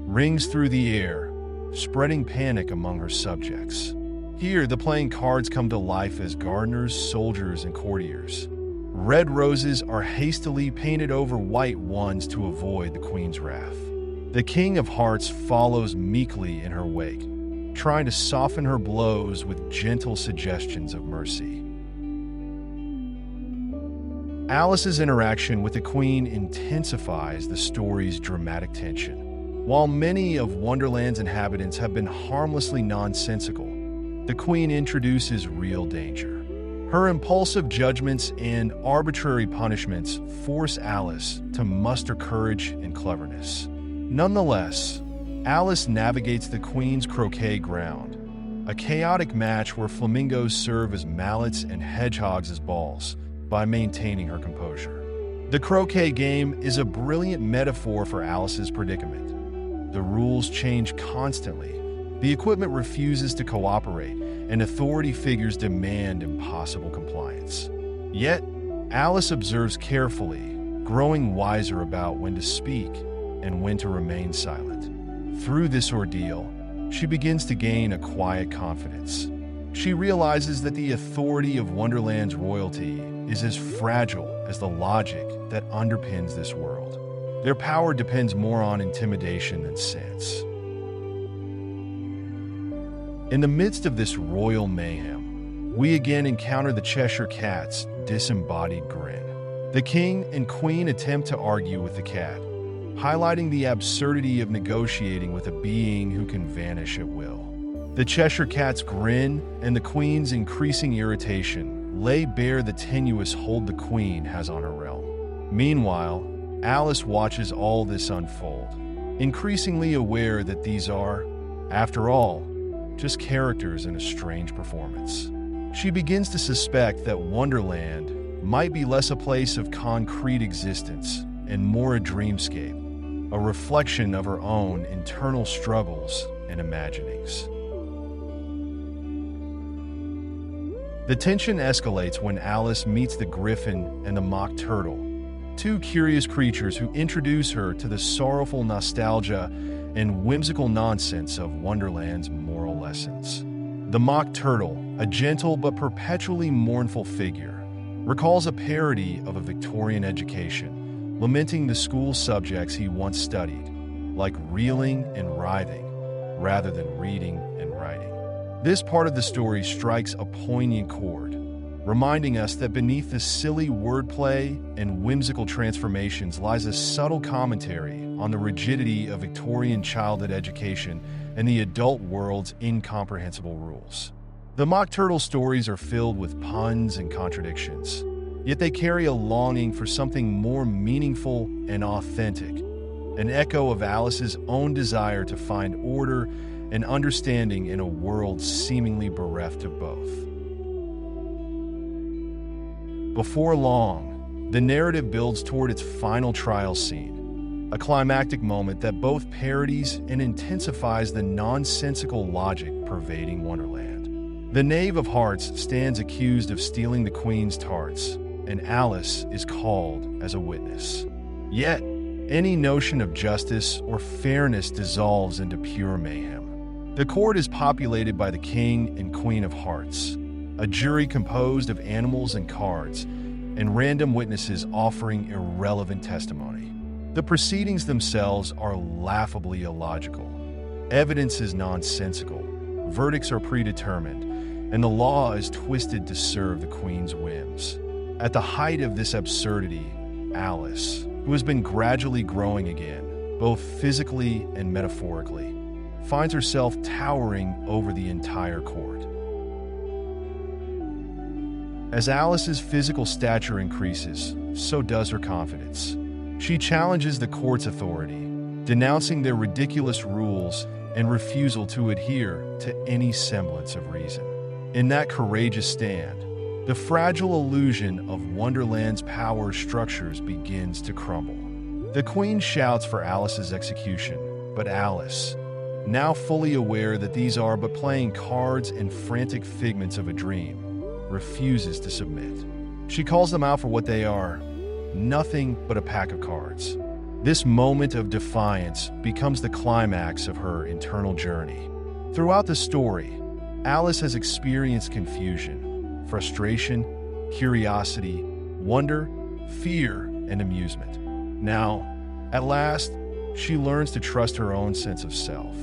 rings through the air, spreading panic among her subjects. Here, the playing cards come to life as gardeners, soldiers, and courtiers. Red roses are hastily painted over white ones to avoid the queen's wrath. The King of Hearts follows meekly in her wake, trying to soften her blows with gentle suggestions of mercy. Alice's interaction with the Queen intensifies the story's dramatic tension. While many of Wonderland's inhabitants have been harmlessly nonsensical, the Queen introduces real danger. Her impulsive judgments and arbitrary punishments force Alice to muster courage and cleverness. Nonetheless, Alice navigates the Queen's croquet ground, a chaotic match where flamingos serve as mallets and hedgehogs as balls, by maintaining her composure. The croquet game is a brilliant metaphor for Alice's predicament. The rules change constantly, the equipment refuses to cooperate, and authority figures demand impossible compliance. Yet, Alice observes carefully, growing wiser about when to speak and when to remain silent. Through this ordeal, she begins to gain a quiet confidence. She realizes that the authority of Wonderland's royalty is as fragile as the logic that underpins this world. Their power depends more on intimidation than sense. In the midst of this royal mayhem, we again encounter the Cheshire Cat's disembodied grin. The king and queen attempt to argue with the cat, highlighting the absurdity of negotiating with a being who can vanish at will. The Cheshire Cat's grin and the queen's increasing irritation lay bare the tenuous hold the queen has on her realm. Meanwhile, Alice watches all this unfold, increasingly aware that these are, after all, just characters in a strange performance. She begins to suspect that Wonderland might be less a place of concrete existence and more a dreamscape, a reflection of her own internal struggles and imaginings. The tension escalates when Alice meets the griffin and the mock turtle, two curious creatures who introduce her to the sorrowful nostalgia and whimsical nonsense of Wonderland's moral lessons. The mock turtle, a gentle but perpetually mournful figure, recalls a parody of a Victorian education, lamenting the school subjects he once studied, like reeling and writhing, rather than reading and writing. This part of the story strikes a poignant chord, reminding us that beneath the silly wordplay and whimsical transformations lies a subtle commentary on the rigidity of Victorian childhood education and the adult world's incomprehensible rules. The Mock Turtle stories are filled with puns and contradictions, yet they carry a longing for something more meaningful and authentic, an echo of Alice's own desire to find order and understanding in a world seemingly bereft of both. Before long, the narrative builds toward its final trial scene, a climactic moment that both parodies and intensifies the nonsensical logic pervading Wonderland. The Knave of Hearts stands accused of stealing the Queen's tarts, and Alice is called as a witness. Yet, any notion of justice or fairness dissolves into pure mayhem. The court is populated by the King and Queen of Hearts, a jury composed of animals and cards, and random witnesses offering irrelevant testimony. The proceedings themselves are laughably illogical. Evidence is nonsensical, verdicts are predetermined, and the law is twisted to serve the Queen's whims. At the height of this absurdity, Alice, who has been gradually growing again, both physically and metaphorically, finds herself towering over the entire court. As Alice's physical stature increases, so does her confidence. She challenges the court's authority, denouncing their ridiculous rules and refusal to adhere to any semblance of reason. In that courageous stand, the fragile illusion of Wonderland's power structures begins to crumble. The Queen shouts for Alice's execution, but Alice, now fully aware that these are but playing cards and frantic figments of a dream, refuses to submit. She calls them out for what they are, nothing but a pack of cards. This moment of defiance becomes the climax of her internal journey. Throughout the story, Alice has experienced confusion, frustration, curiosity, wonder, fear, and amusement. Now, at last, she learns to trust her own sense of self.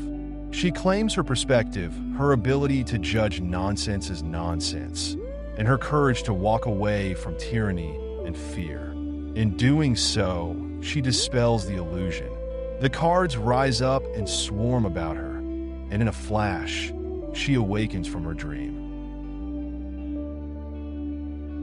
She claims her perspective, her ability to judge nonsense as nonsense, and her courage to walk away from tyranny and fear. In doing so, she dispels the illusion. The cards rise up and swarm about her, and in a flash, she awakens from her dream.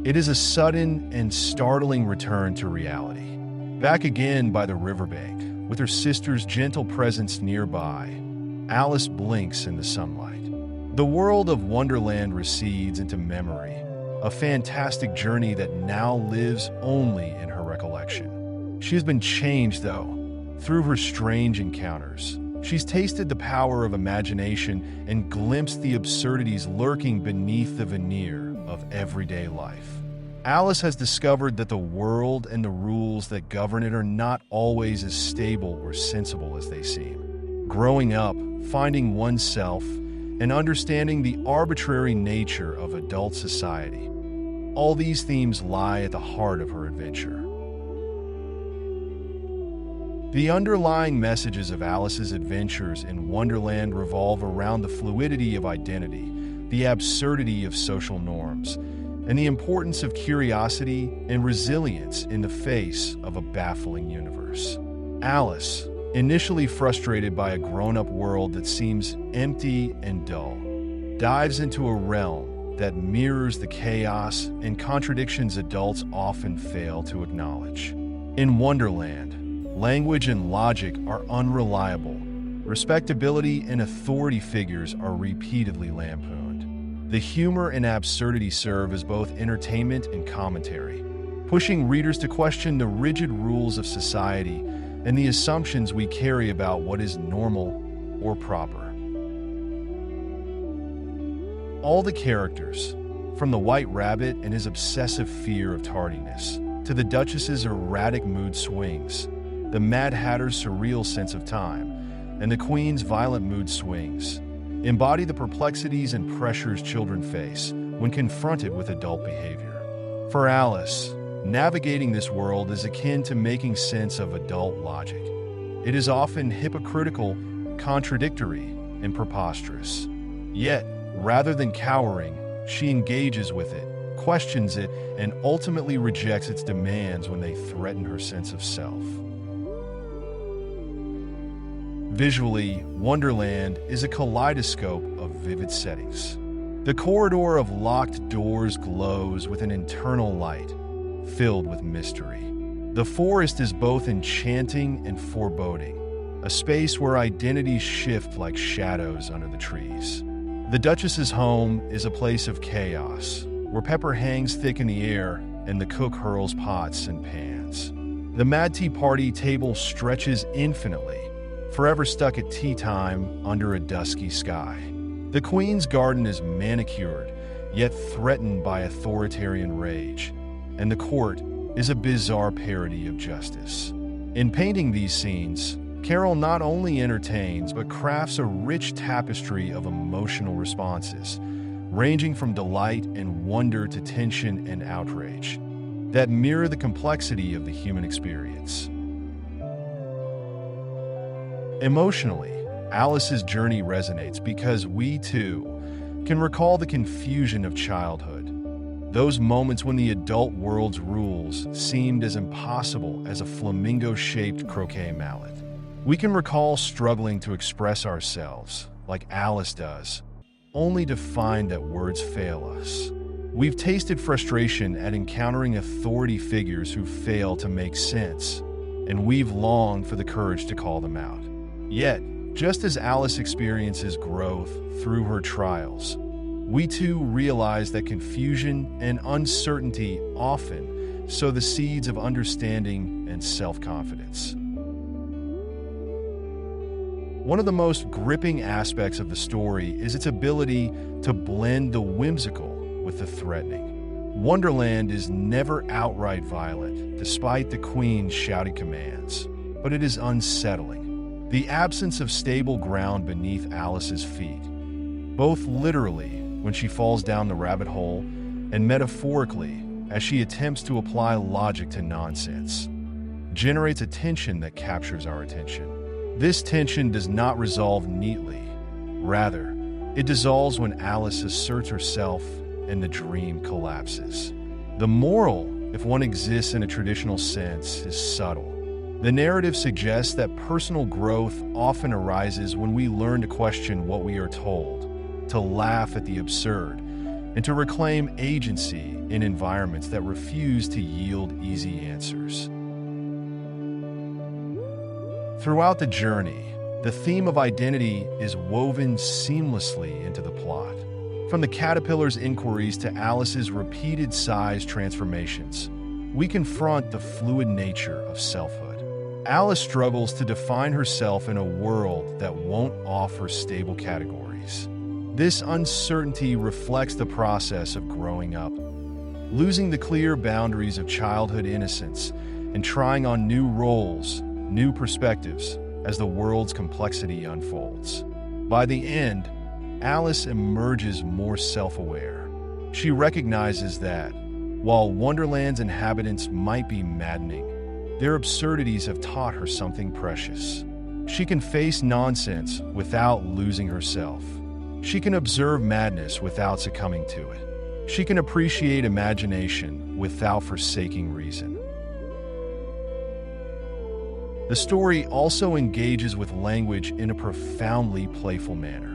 It is a sudden and startling return to reality. Back again by the riverbank, with her sister's gentle presence nearby, Alice blinks in the sunlight. The world of Wonderland recedes into memory, a fantastic journey that now lives only in her recollection. She has been changed, though, through her strange encounters. She's tasted the power of imagination and glimpsed the absurdities lurking beneath the veneer of everyday life. Alice has discovered that the world and the rules that govern it are not always as stable or sensible as they seem. Growing up, finding oneself, and understanding the arbitrary nature of adult society. All these themes lie at the heart of her adventure. The underlying messages of Alice's adventures in Wonderland revolve around the fluidity of identity, the absurdity of social norms, and the importance of curiosity and resilience in the face of a baffling universe. Alice, initially frustrated by a grown-up world that seems empty and dull, dives into a realm that mirrors the chaos and contradictions adults often fail to acknowledge. In Wonderland, language and logic are unreliable. Respectability and authority figures are repeatedly lampooned. The humor and absurdity serve as both entertainment and commentary, pushing readers to question the rigid rules of society and the assumptions we carry about what is normal or proper. All the characters, from the White Rabbit and his obsessive fear of tardiness, to the Duchess's erratic mood swings, the Mad Hatter's surreal sense of time, and the Queen's violent mood swings, embody the perplexities and pressures children face when confronted with adult behavior. For Alice, navigating this world is akin to making sense of adult logic. It is often hypocritical, contradictory, and preposterous. Yet, rather than cowering, she engages with it, questions it, and ultimately rejects its demands when they threaten her sense of self. Visually, Wonderland is a kaleidoscope of vivid settings. The corridor of locked doors glows with an internal light, filled with mystery. The forest is both enchanting and foreboding, a space where identities shift like shadows under the trees. The Duchess's home is a place of chaos, where pepper hangs thick in the air and the cook hurls pots and pans. The Mad Tea Party table stretches infinitely, forever stuck at tea time under a dusky sky. The Queen's garden is manicured, yet threatened by authoritarian rage, and the court is a bizarre parody of justice. In painting these scenes, Carroll not only entertains but crafts a rich tapestry of emotional responses, ranging from delight and wonder to tension and outrage, that mirror the complexity of the human experience. Emotionally, Alice's journey resonates because we, too, can recall the confusion of childhood, those moments when the adult world's rules seemed as impossible as a flamingo-shaped croquet mallet. We can recall struggling to express ourselves, like Alice does, only to find that words fail us. We've tasted frustration at encountering authority figures who fail to make sense, and we've longed for the courage to call them out. Yet, just as Alice experiences growth through her trials, we too realize that confusion and uncertainty often sow the seeds of understanding and self-confidence. One of the most gripping aspects of the story is its ability to blend the whimsical with the threatening. Wonderland is never outright violent, despite the Queen's shouted commands. but it is unsettling. The absence of stable ground beneath Alice's feet, both literally when she falls down the rabbit hole and metaphorically as she attempts to apply logic to nonsense, generates a tension that captures our attention. This tension does not resolve neatly. Rather, it dissolves when Alice asserts herself and the dream collapses. The moral, if one exists in a traditional sense, is subtle. The narrative suggests that personal growth often arises when we learn to question what we are told, to laugh at the absurd, and to reclaim agency in environments that refuse to yield easy answers. Throughout the journey, the theme of identity is woven seamlessly into the plot. From the caterpillar's inquiries to Alice's repeated size transformations, we confront the fluid nature of selfhood. Alice struggles to define herself in a world that won't offer stable categories. This uncertainty reflects the process of growing up, losing the clear boundaries of childhood innocence and trying on new roles, new perspectives, as the world's complexity unfolds. By the end, Alice emerges more self-aware. She recognizes that, while Wonderland's inhabitants might be maddening, their absurdities have taught her something precious. She can face nonsense without losing herself. She can observe madness without succumbing to it. She can appreciate imagination without forsaking reason. The story also engages with language in a profoundly playful manner.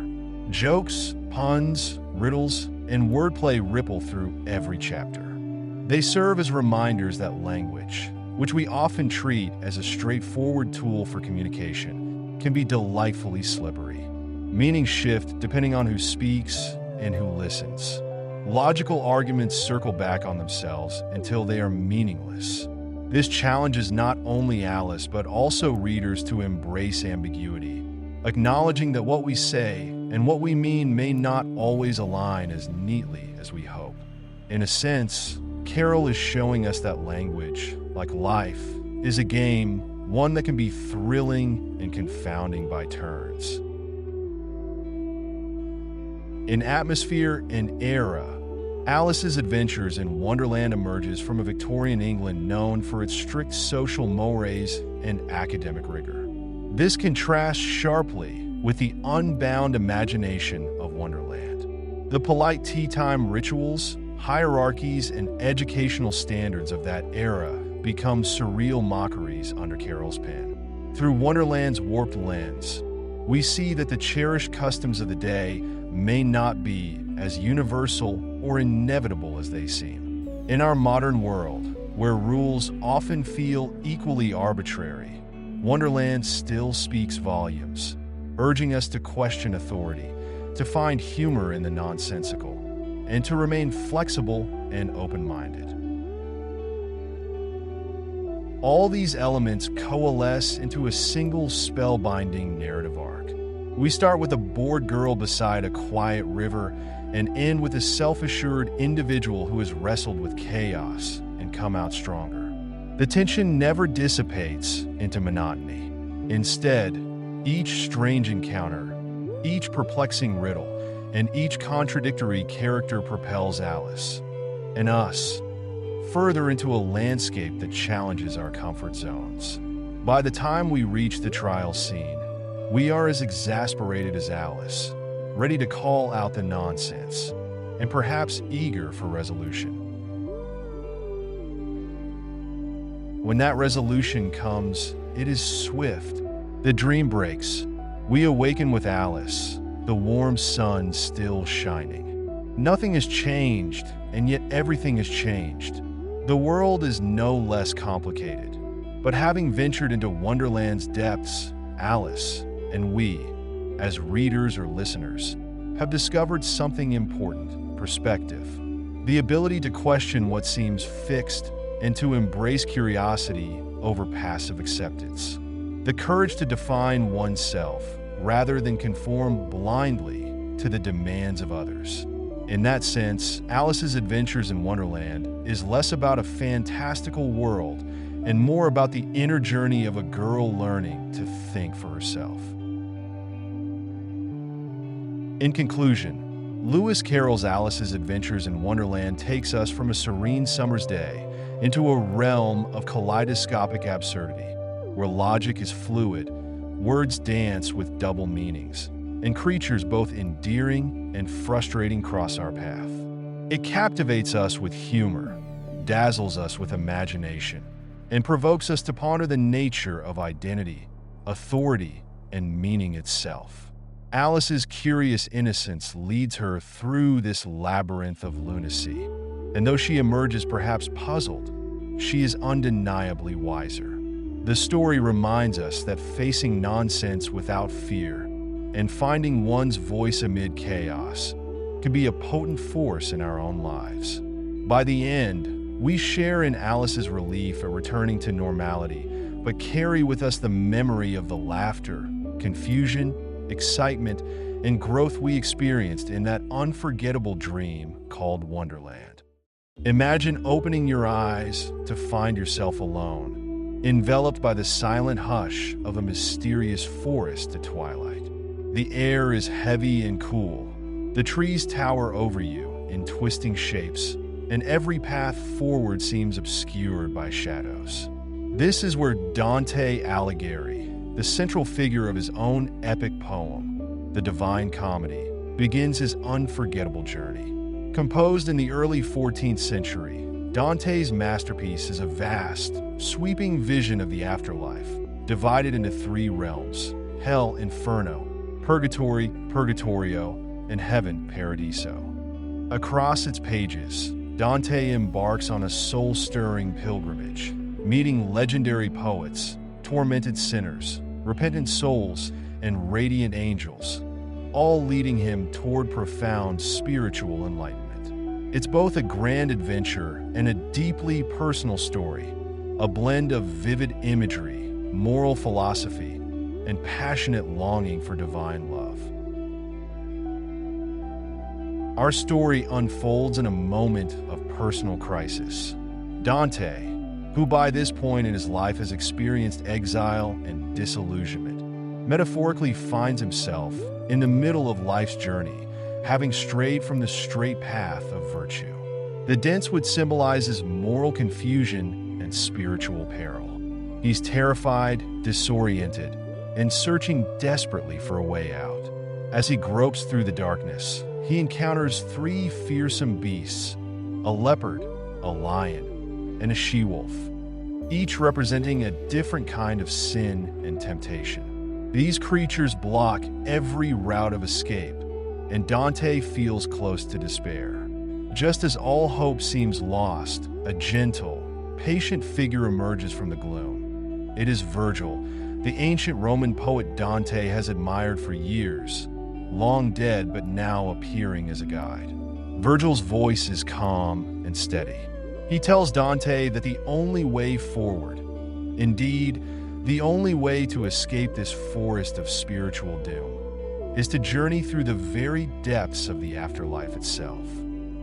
Jokes, puns, riddles, and wordplay ripple through every chapter. They serve as reminders that language, which we often treat as a straightforward tool for communication, can be delightfully slippery. Meanings shift depending on who speaks and who listens. Logical arguments circle back on themselves until they are meaningless. This challenges not only Alice but also readers to embrace ambiguity, acknowledging that what we say and what we mean may not always align as neatly as we hope. In a sense, Carroll is showing us that language, like life, is a game, one that can be thrilling and confounding by turns. In atmosphere and era, Alice's adventures in Wonderland emerges from a Victorian England known for its strict social mores and academic rigor. This contrasts sharply with the unbound imagination of Wonderland. The polite tea-time rituals, hierarchies, and educational standards of that era become surreal mockeries under Carroll's pen. Through Wonderland's warped lens, we see that the cherished customs of the day may not be as universal or inevitable as they seem. In our modern world, where rules often feel equally arbitrary, Wonderland still speaks volumes, urging us to question authority, to find humor in the nonsensical, and to remain flexible and open-minded. All these elements coalesce into a single spellbinding narrative arc. We start with a bored girl beside a quiet river and end with a self-assured individual who has wrestled with chaos and come out stronger. The tension never dissipates into monotony. Instead, each strange encounter, each perplexing riddle, and each contradictory character propels Alice and us further into a landscape that challenges our comfort zones. By the time we reach the trial scene, we are as exasperated as Alice, ready to call out the nonsense, and perhaps eager for resolution. When that resolution comes, it is swift. The dream breaks. We awaken with Alice, the warm sun still shining. Nothing has changed, and yet everything has changed. The world is no less complicated, but having ventured into Wonderland's depths, Alice and we, as readers or listeners, have discovered something important: perspective. The ability to question what seems fixed and to embrace curiosity over passive acceptance. The courage to define oneself rather than conform blindly to the demands of others. In that sense, Alice's Adventures in Wonderland is less about a fantastical world and more about the inner journey of a girl learning to think for herself. In conclusion, Lewis Carroll's Alice's Adventures in Wonderland takes us from a serene summer's day into a realm of kaleidoscopic absurdity, where logic is fluid, words dance with double meanings, and creatures both endearing and frustrating cross our path. It captivates us with humor, dazzles us with imagination, and provokes us to ponder the nature of identity, authority, and meaning itself. Alice's curious innocence leads her through this labyrinth of lunacy, and though she emerges perhaps puzzled, she is undeniably wiser. The story reminds us that facing nonsense without fear and finding one's voice amid chaos can be a potent force in our own lives. By the end, we share in Alice's relief at returning to normality, but carry with us the memory of the laughter, confusion, excitement, and growth we experienced in that unforgettable dream called Wonderland. Imagine opening your eyes to find yourself alone, enveloped by the silent hush of a mysterious forest at twilight. The air is heavy and cool. The trees tower over you in twisting shapes, and every path forward seems obscured by shadows. This is where Dante Alighieri, the central figure of his own epic poem, The Divine Comedy, begins his unforgettable journey. Composed in the early 14th century, Dante's masterpiece is a vast, sweeping vision of the afterlife, divided into three realms: hell, inferno; purgatory, purgatorio; and heaven, paradiso. Across its pages, Dante embarks on a soul-stirring pilgrimage, meeting legendary poets, tormented sinners, repentant souls, and radiant angels, all leading him toward profound spiritual enlightenment. It's both a grand adventure and a deeply personal story, a blend of vivid imagery, moral philosophy, and passionate longing for divine love. Our story unfolds in a moment of personal crisis. Dante, who by this point in his life has experienced exile and disillusionment, metaphorically finds himself in the middle of life's journey, having strayed from the straight path of virtue. The dents would symbolize his moral confusion and spiritual peril. He's terrified, disoriented, and searching desperately for a way out. As he gropes through the darkness, he encounters three fearsome beasts: a leopard, a lion, and a she-wolf, each representing a different kind of sin and temptation. These creatures block every route of escape, and Dante feels close to despair. Just as all hope seems lost, a gentle, patient figure emerges from the gloom. It is Virgil, the ancient Roman poet Dante has admired for years, long dead but now appearing as a guide. Virgil's voice is calm and steady. He tells Dante that the only way forward, indeed, the only way to escape this forest of spiritual doom, is to journey through the very depths of the afterlife itself.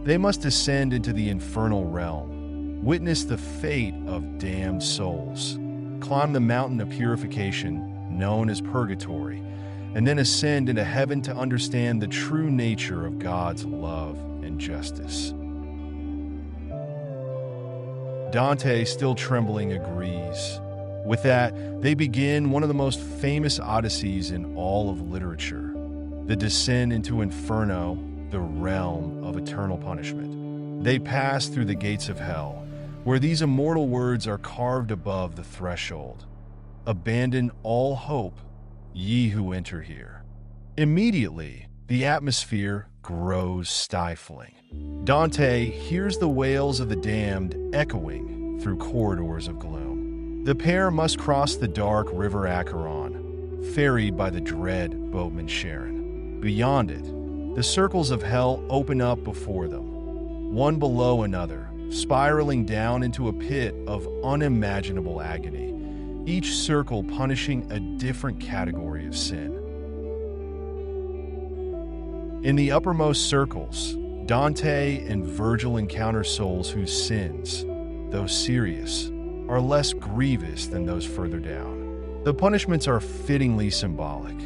They must descend into the infernal realm, witness the fate of damned souls, climb the mountain of purification known as Purgatory, and then ascend into heaven to understand the true nature of God's love and justice. Dante, still trembling, agrees. With that, they begin one of the most famous odysseys in all of literature, the descent into Inferno, the realm of eternal punishment. They pass through the gates of hell, where these immortal words are carved above the threshold: "Abandon all hope, ye who enter here." Immediately, the atmosphere grows stifling. Dante hears the wails of the damned echoing through corridors of gloom. The pair must cross the dark river Acheron, ferried by the dread boatman Charon. Beyond it, the circles of hell open up before them, one below another, spiraling down into a pit of unimaginable agony, each circle punishing a different category of sin. In the uppermost circles, Dante and Virgil encounter souls whose sins, though serious, are less grievous than those further down. The punishments are fittingly symbolic.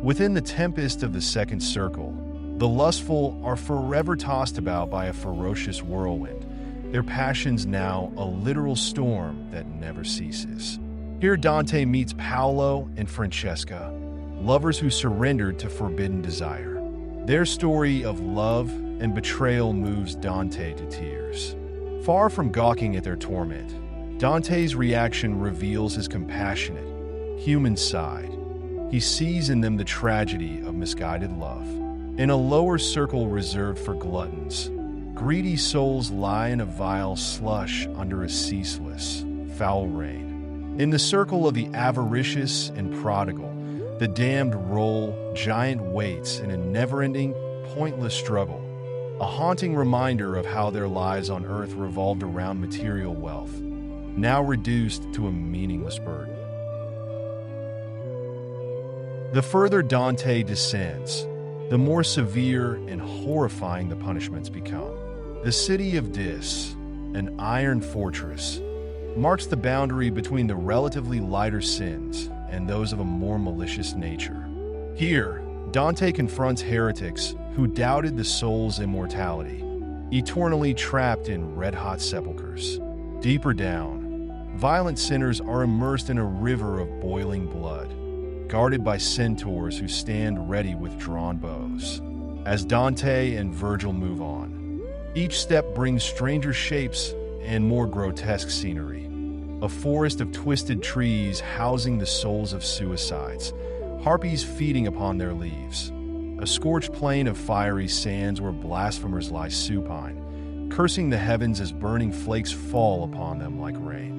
Within the tempest of the second circle, the lustful are forever tossed about by a ferocious whirlwind, their passions now a literal storm that never ceases. Here Dante meets Paolo and Francesca, lovers who surrendered to forbidden desire. Their story of love and betrayal moves Dante to tears. Far from gawking at their torment, Dante's reaction reveals his compassionate, human side. He sees in them the tragedy of misguided love. In a lower circle reserved for gluttons, greedy souls lie in a vile slush under a ceaseless, foul rain. In the circle of the avaricious and prodigal, the damned roll giant weights in a never-ending, pointless struggle, a haunting reminder of how their lives on earth revolved around material wealth, now reduced to a meaningless burden. The further Dante descends, the more severe and horrifying the punishments become. The city of Dis, an iron fortress, marks the boundary between the relatively lighter sins and those of a more malicious nature. Here, Dante confronts heretics who doubted the soul's immortality, eternally trapped in red-hot sepulchres. Deeper down, violent sinners are immersed in a river of boiling blood, guarded by centaurs who stand ready with drawn bows. As Dante and Virgil move on, each step brings stranger shapes and more grotesque scenery. A forest of twisted trees housing the souls of suicides, harpies feeding upon their leaves. A scorched plain of fiery sands where blasphemers lie supine, cursing the heavens as burning flakes fall upon them like rain.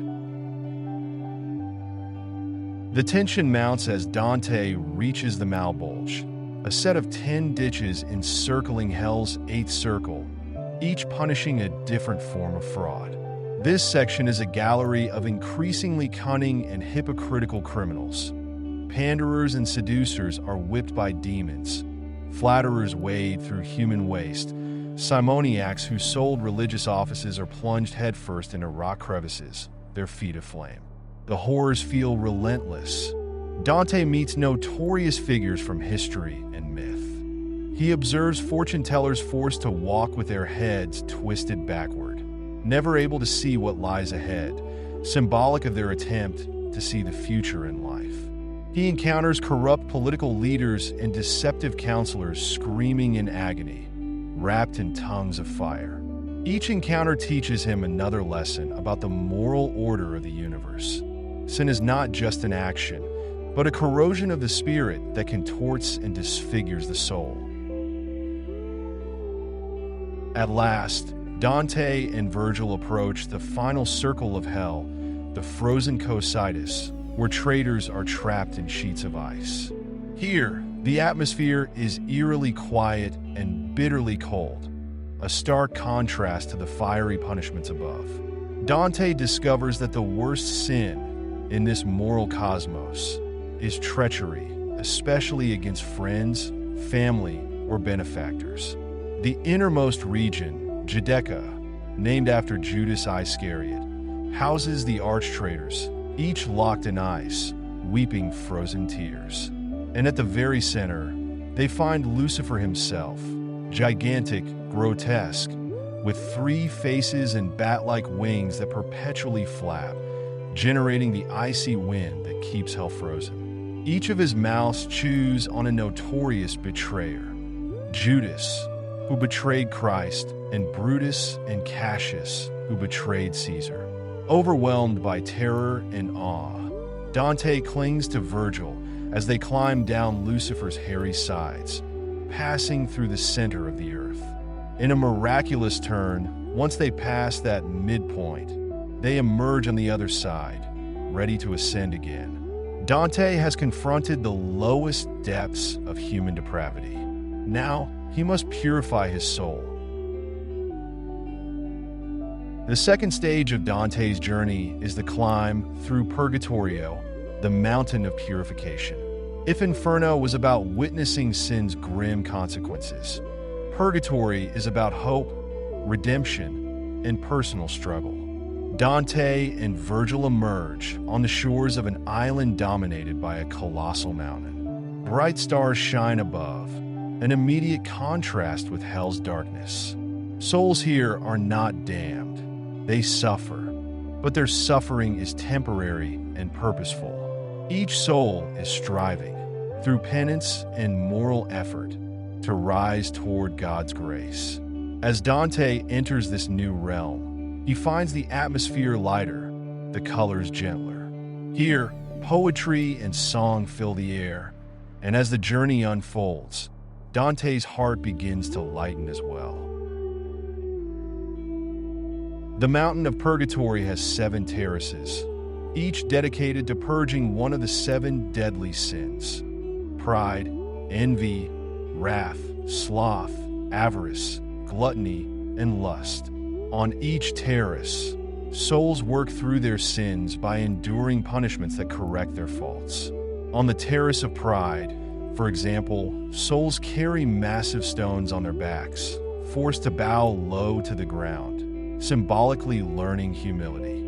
The tension mounts as Dante reaches the Malbolge, a set of 10 ditches encircling Hell's 8th circle, each punishing a different form of fraud. This section is a gallery of increasingly cunning and hypocritical criminals. Panderers and seducers are whipped by demons. Flatterers wade through human waste. Simoniacs who sold religious offices are plunged headfirst into rock crevices, their feet aflame. The horrors feel relentless. Dante meets notorious figures from history and myth. He observes fortune-tellers forced to walk with their heads twisted backward, never able to see what lies ahead, symbolic of their attempt to see the future in life. He encounters corrupt political leaders and deceptive counselors screaming in agony, wrapped in tongues of fire. Each encounter teaches him another lesson about the moral order of the universe. Sin is not just an action, but a corrosion of the spirit that contorts and disfigures the soul. At last, Dante and Virgil approach the final circle of hell, the frozen Cocytus, where traitors are trapped in sheets of ice. Here, the atmosphere is eerily quiet and bitterly cold, a stark contrast to the fiery punishments above. Dante discovers that the worst sin in this moral cosmos is treachery, especially against friends, family, or benefactors. The innermost region, Giudecca, named after Judas Iscariot, houses the arch-traitors, each locked in ice, weeping frozen tears. And at the very center, they find Lucifer himself, gigantic, grotesque, with 3 faces and bat-like wings that perpetually flap, generating the icy wind that keeps hell frozen. Each of his mouths chews on a notorious betrayer, Judas, who betrayed Christ, and Brutus and Cassius, who betrayed Caesar. Overwhelmed by terror and awe, Dante clings to Virgil as they climb down Lucifer's hairy sides, passing through the center of the earth. In a miraculous turn, once they pass that midpoint, they emerge on the other side, ready to ascend again. Dante has confronted the lowest depths of human depravity. Now, he must purify his soul. The second stage of Dante's journey is the climb through Purgatorio, the mountain of purification. If Inferno was about witnessing sin's grim consequences, Purgatory is about hope, redemption, and personal struggle. Dante and Virgil emerge on the shores of an island dominated by a colossal mountain. Bright stars shine above, an immediate contrast with hell's darkness. Souls here are not damned. They suffer, but their suffering is temporary and purposeful. Each soul is striving, through penance and moral effort, to rise toward God's grace. As Dante enters this new realm, he finds the atmosphere lighter, the colors gentler. Here, poetry and song fill the air, and as the journey unfolds, Dante's heart begins to lighten as well. The mountain of Purgatory has 7 terraces, each dedicated to purging one of the 7 deadly sins: pride, envy, wrath, sloth, avarice, gluttony, and lust. On each terrace, souls work through their sins by enduring punishments that correct their faults. On the terrace of pride, for example, souls carry massive stones on their backs, forced to bow low to the ground, symbolically learning humility.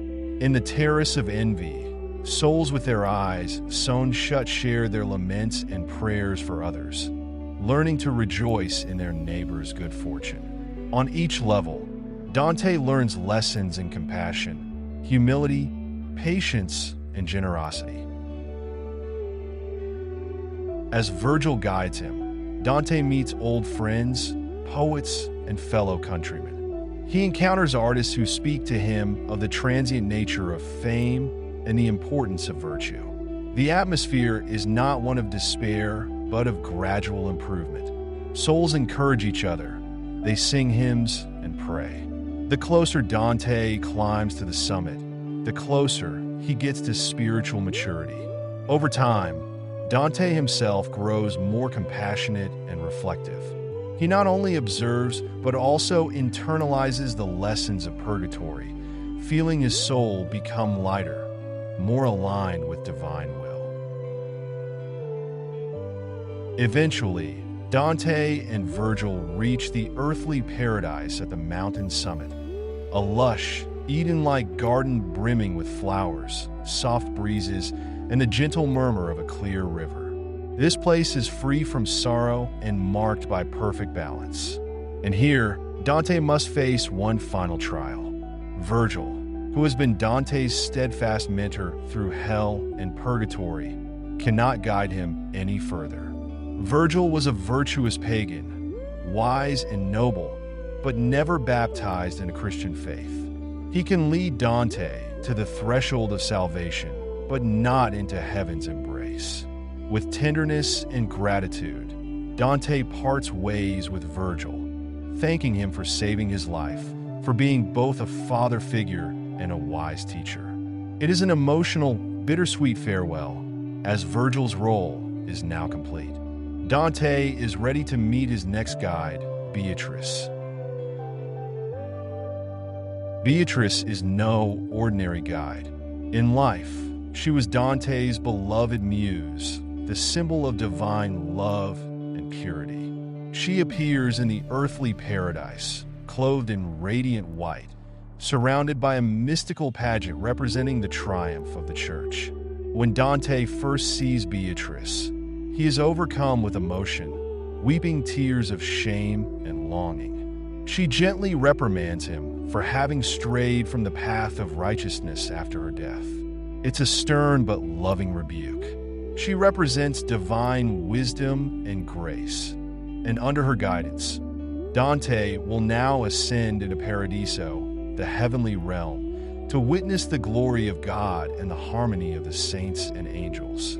In the terrace of envy, souls with their eyes sewn shut share their laments and prayers for others, learning to rejoice in their neighbor's good fortune. On each level, Dante learns lessons in compassion, humility, patience, and generosity. As Virgil guides him, Dante meets old friends, poets, and fellow countrymen. He encounters artists who speak to him of the transient nature of fame and the importance of virtue. The atmosphere is not one of despair, but of gradual improvement. Souls encourage each other. They sing hymns and pray. The closer Dante climbs to the summit, the closer he gets to spiritual maturity. Over time, Dante himself grows more compassionate and reflective. He not only observes, but also internalizes the lessons of purgatory, feeling his soul become lighter, more aligned with divine will. Eventually, Dante and Virgil reach the earthly paradise at the mountain summit, a lush, Eden-like garden brimming with flowers, soft breezes, and the gentle murmur of a clear river. This place is free from sorrow and marked by perfect balance. And here, Dante must face one final trial. Virgil, who has been Dante's steadfast mentor through hell and purgatory, cannot guide him any further. Virgil was a virtuous pagan, wise and noble, but never baptized in a Christian faith. He can lead Dante to the threshold of salvation, but not into heaven's embrace. With tenderness and gratitude, Dante parts ways with Virgil, thanking him for saving his life, for being both a father figure and a wise teacher. It is an emotional, bittersweet farewell, as Virgil's role is now complete. Dante is ready to meet his next guide, Beatrice. Beatrice is no ordinary guide. In life, she was Dante's beloved muse, the symbol of divine love and purity. She appears in the earthly paradise, clothed in radiant white, surrounded by a mystical pageant representing the triumph of the church. When Dante first sees Beatrice, he is overcome with emotion, weeping tears of shame and longing. She gently reprimands him for having strayed from the path of righteousness after her death. It's a stern but loving rebuke. She represents divine wisdom and grace, and under her guidance, Dante will now ascend into Paradiso, the heavenly realm, to witness the glory of God and the harmony of the saints and angels.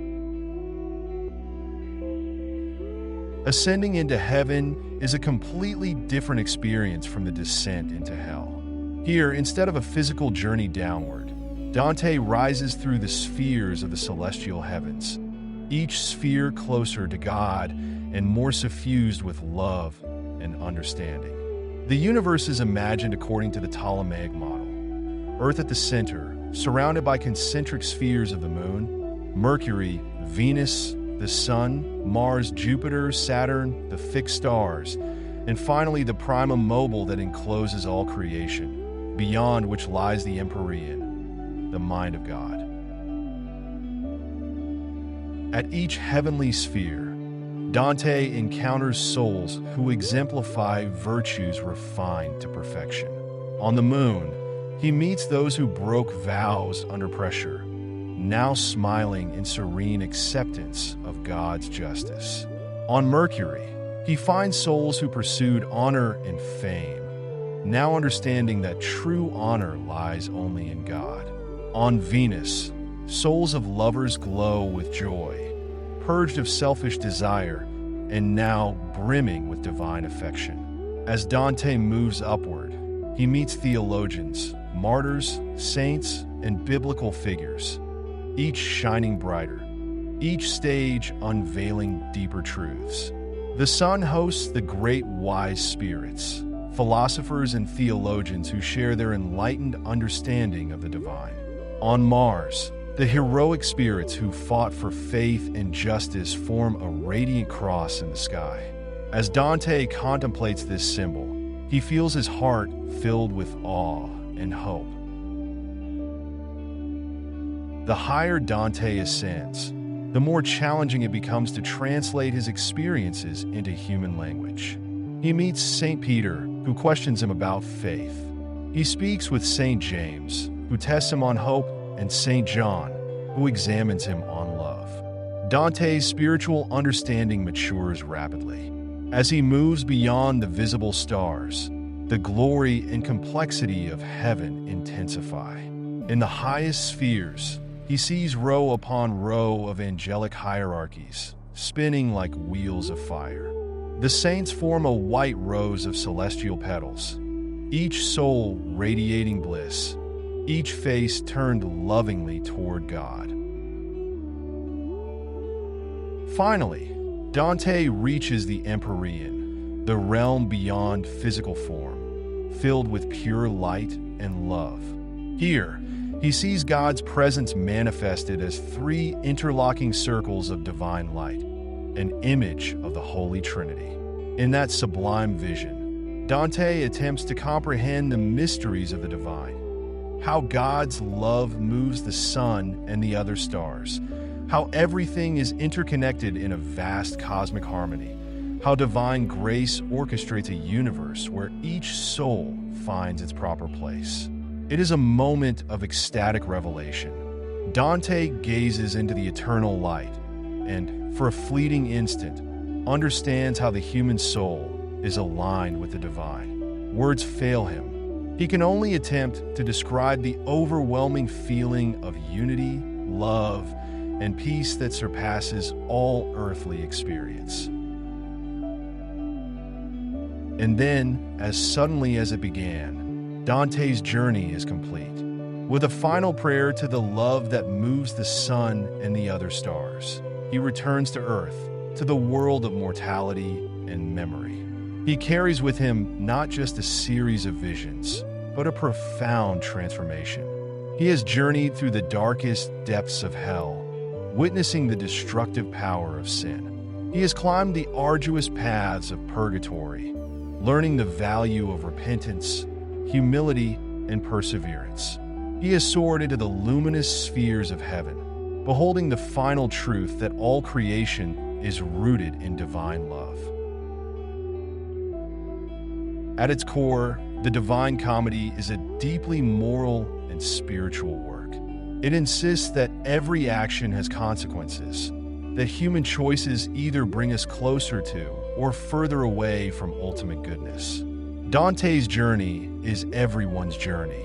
Ascending into heaven is a completely different experience from the descent into hell. Here, instead of a physical journey downward, Dante rises through the spheres of the celestial heavens, each sphere closer to God and more suffused with love and understanding. The universe is imagined according to the Ptolemaic model. Earth at the center, surrounded by concentric spheres of the moon, Mercury, Venus, the Sun, Mars, Jupiter, Saturn, the fixed stars, and finally the primum mobile that encloses all creation, beyond which lies the empyrean, the mind of God. At each heavenly sphere, Dante encounters souls who exemplify virtues refined to perfection. On the moon, he meets those who broke vows under pressure, now smiling in serene acceptance of God's justice. On Mercury, he finds souls who pursued honor and fame, now understanding that true honor lies only in God. On Venus, souls of lovers glow with joy, purged of selfish desire, and now brimming with divine affection. As Dante moves upward, he meets theologians, martyrs, saints, and biblical figures, each shining brighter, each stage unveiling deeper truths. The sun hosts the great wise spirits, philosophers and theologians who share their enlightened understanding of the divine. On Mars, the heroic spirits who fought for faith and justice form a radiant cross in the sky. As Dante contemplates this symbol, he feels his heart filled with awe and hope. The higher Dante ascends, the more challenging it becomes to translate his experiences into human language. He meets St. Peter, who questions him about faith. He speaks with St. James, who tests him on hope, and St. John, who examines him on love. Dante's spiritual understanding matures rapidly. As he moves beyond the visible stars, the glory and complexity of heaven intensify. In the highest spheres, he sees row upon row of angelic hierarchies, spinning like wheels of fire. The saints form a white rose of celestial petals, each soul radiating bliss, each face turned lovingly toward God. Finally, Dante reaches the empyrean, the realm beyond physical form, filled with pure light and love. Here, he sees God's presence manifested as three interlocking circles of divine light, an image of the Holy Trinity. In that sublime vision, Dante attempts to comprehend the mysteries of the divine, how God's love moves the sun and the other stars, how everything is interconnected in a vast cosmic harmony, how divine grace orchestrates a universe where each soul finds its proper place. It is a moment of ecstatic revelation. Dante gazes into the eternal light and, for a fleeting instant, understands how the human soul is aligned with the divine. Words fail him. He can only attempt to describe the overwhelming feeling of unity, love, and peace that surpasses all earthly experience. And then, as suddenly as it began, Dante's journey is complete, with a final prayer to the love that moves the sun and the other stars. He returns to Earth, to the world of mortality and memory. He carries with him not just a series of visions, but a profound transformation. He has journeyed through the darkest depths of hell, witnessing the destructive power of sin. He has climbed the arduous paths of purgatory, learning the value of repentance, humility, and perseverance. He has soared into the luminous spheres of heaven, beholding the final truth that all creation is rooted in divine love. At its core, the Divine Comedy is a deeply moral and spiritual work. It insists that every action has consequences, that human choices either bring us closer to or further away from ultimate goodness. Dante's journey is everyone's journey,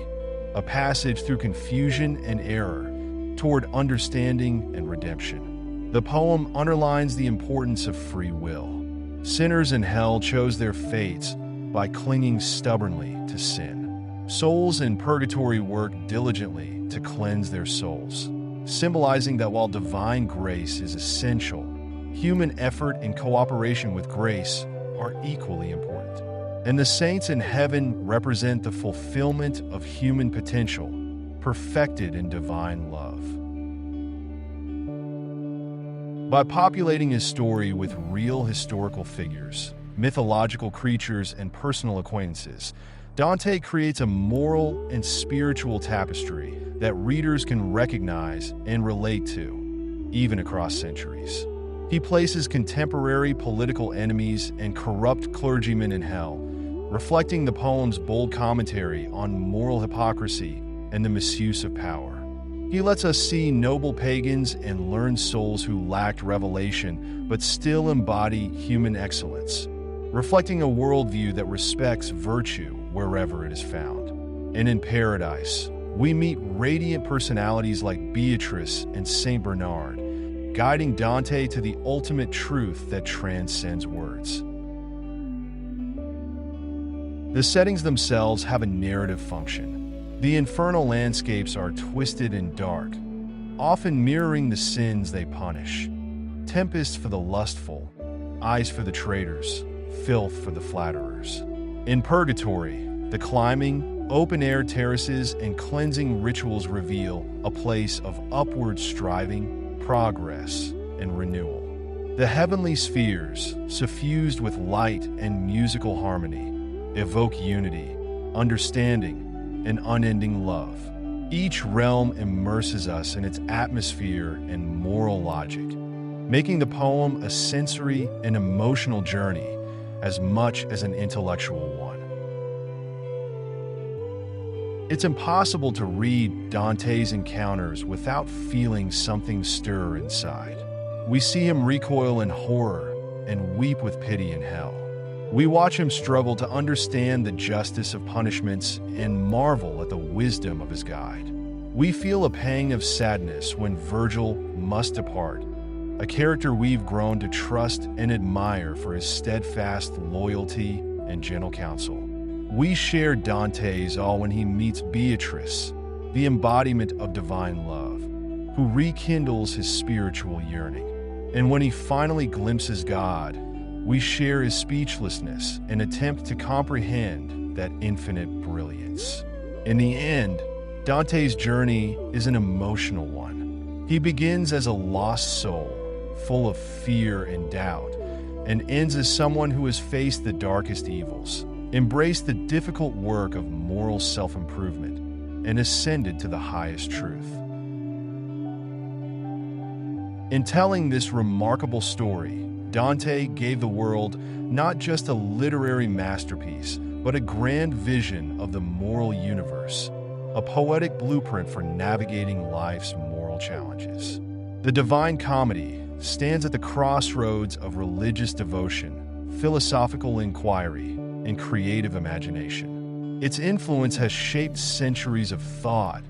a passage through confusion and error toward understanding and redemption. The poem underlines the importance of free will. Sinners in hell chose their fates by clinging stubbornly to sin. Souls in purgatory work diligently to cleanse their souls, symbolizing that while divine grace is essential, human effort and cooperation with grace are equally important. And the saints in heaven represent the fulfillment of human potential, perfected in divine love. By populating his story with real historical figures, mythological creatures, and personal acquaintances, Dante creates a moral and spiritual tapestry that readers can recognize and relate to, even across centuries. He places contemporary political enemies and corrupt clergymen in hell, reflecting the poem's bold commentary on moral hypocrisy and the misuse of power. He lets us see noble pagans and learned souls who lacked revelation but still embody human excellence, reflecting a worldview that respects virtue wherever it is found. And in Paradise, we meet radiant personalities like Beatrice and Saint Bernard, guiding Dante to the ultimate truth that transcends words. The settings themselves have a narrative function. The infernal landscapes are twisted and dark, often mirroring the sins they punish. Tempest for the lustful, eyes for the traitors, filth for the flatterers. In Purgatory, the climbing, open-air terraces and cleansing rituals reveal a place of upward striving, progress, and renewal. The heavenly spheres, suffused with light and musical harmony, evoke unity, understanding, and unending love. Each realm immerses us in its atmosphere and moral logic, making the poem a sensory and emotional journey as much as an intellectual one. It's impossible to read Dante's encounters without feeling something stir inside. We see him recoil in horror and weep with pity in hell. We watch him struggle to understand the justice of punishments and marvel at the wisdom of his guide. We feel a pang of sadness when Virgil must depart, a character we've grown to trust and admire for his steadfast loyalty and gentle counsel. We share Dante's awe when he meets Beatrice, the embodiment of divine love, who rekindles his spiritual yearning. And when he finally glimpses God, we share his speechlessness and attempt to comprehend that infinite brilliance. In the end, Dante's journey is an emotional one. He begins as a lost soul, full of fear and doubt, and ends as someone who has faced the darkest evils, embraced the difficult work of moral self-improvement, and ascended to the highest truth. In telling this remarkable story, Dante gave the world not just a literary masterpiece, but a grand vision of the moral universe, a poetic blueprint for navigating life's moral challenges. The Divine Comedy stands at the crossroads of religious devotion, philosophical inquiry, and creative imagination. Its influence has shaped centuries of thought,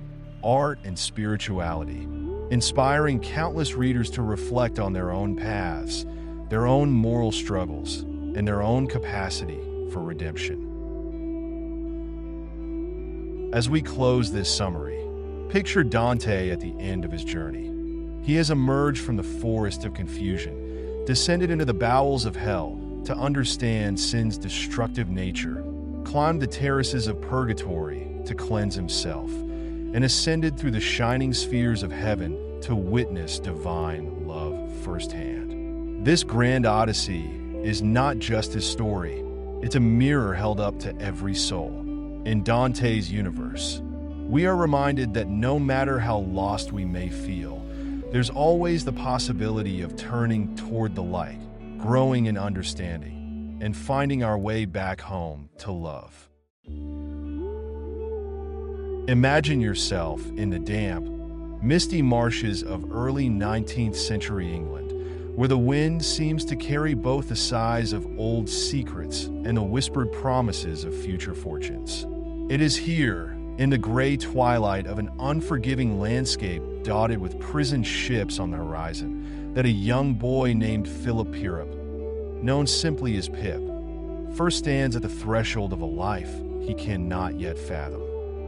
art, and spirituality, inspiring countless readers to reflect on their own paths, their own moral struggles, and their own capacity for redemption. As we close this summary, picture Dante at the end of his journey. He has emerged from the forest of confusion, descended into the bowels of hell to understand sin's destructive nature, climbed the terraces of purgatory to cleanse himself, and ascended through the shining spheres of heaven to witness divine love firsthand. This grand odyssey is not just his story, it's a mirror held up to every soul. In Dante's universe, we are reminded that no matter how lost we may feel, there's always the possibility of turning toward the light, growing in understanding, and finding our way back home to love. Imagine yourself in the damp, misty marshes of early 19th century England, where the wind seems to carry both the sighs of old secrets and the whispered promises of future fortunes. It is here, in the gray twilight of an unforgiving landscape dotted with prisoned ships on the horizon, that a young boy named Philip Pirrip, known simply as Pip, first stands at the threshold of a life he cannot yet fathom.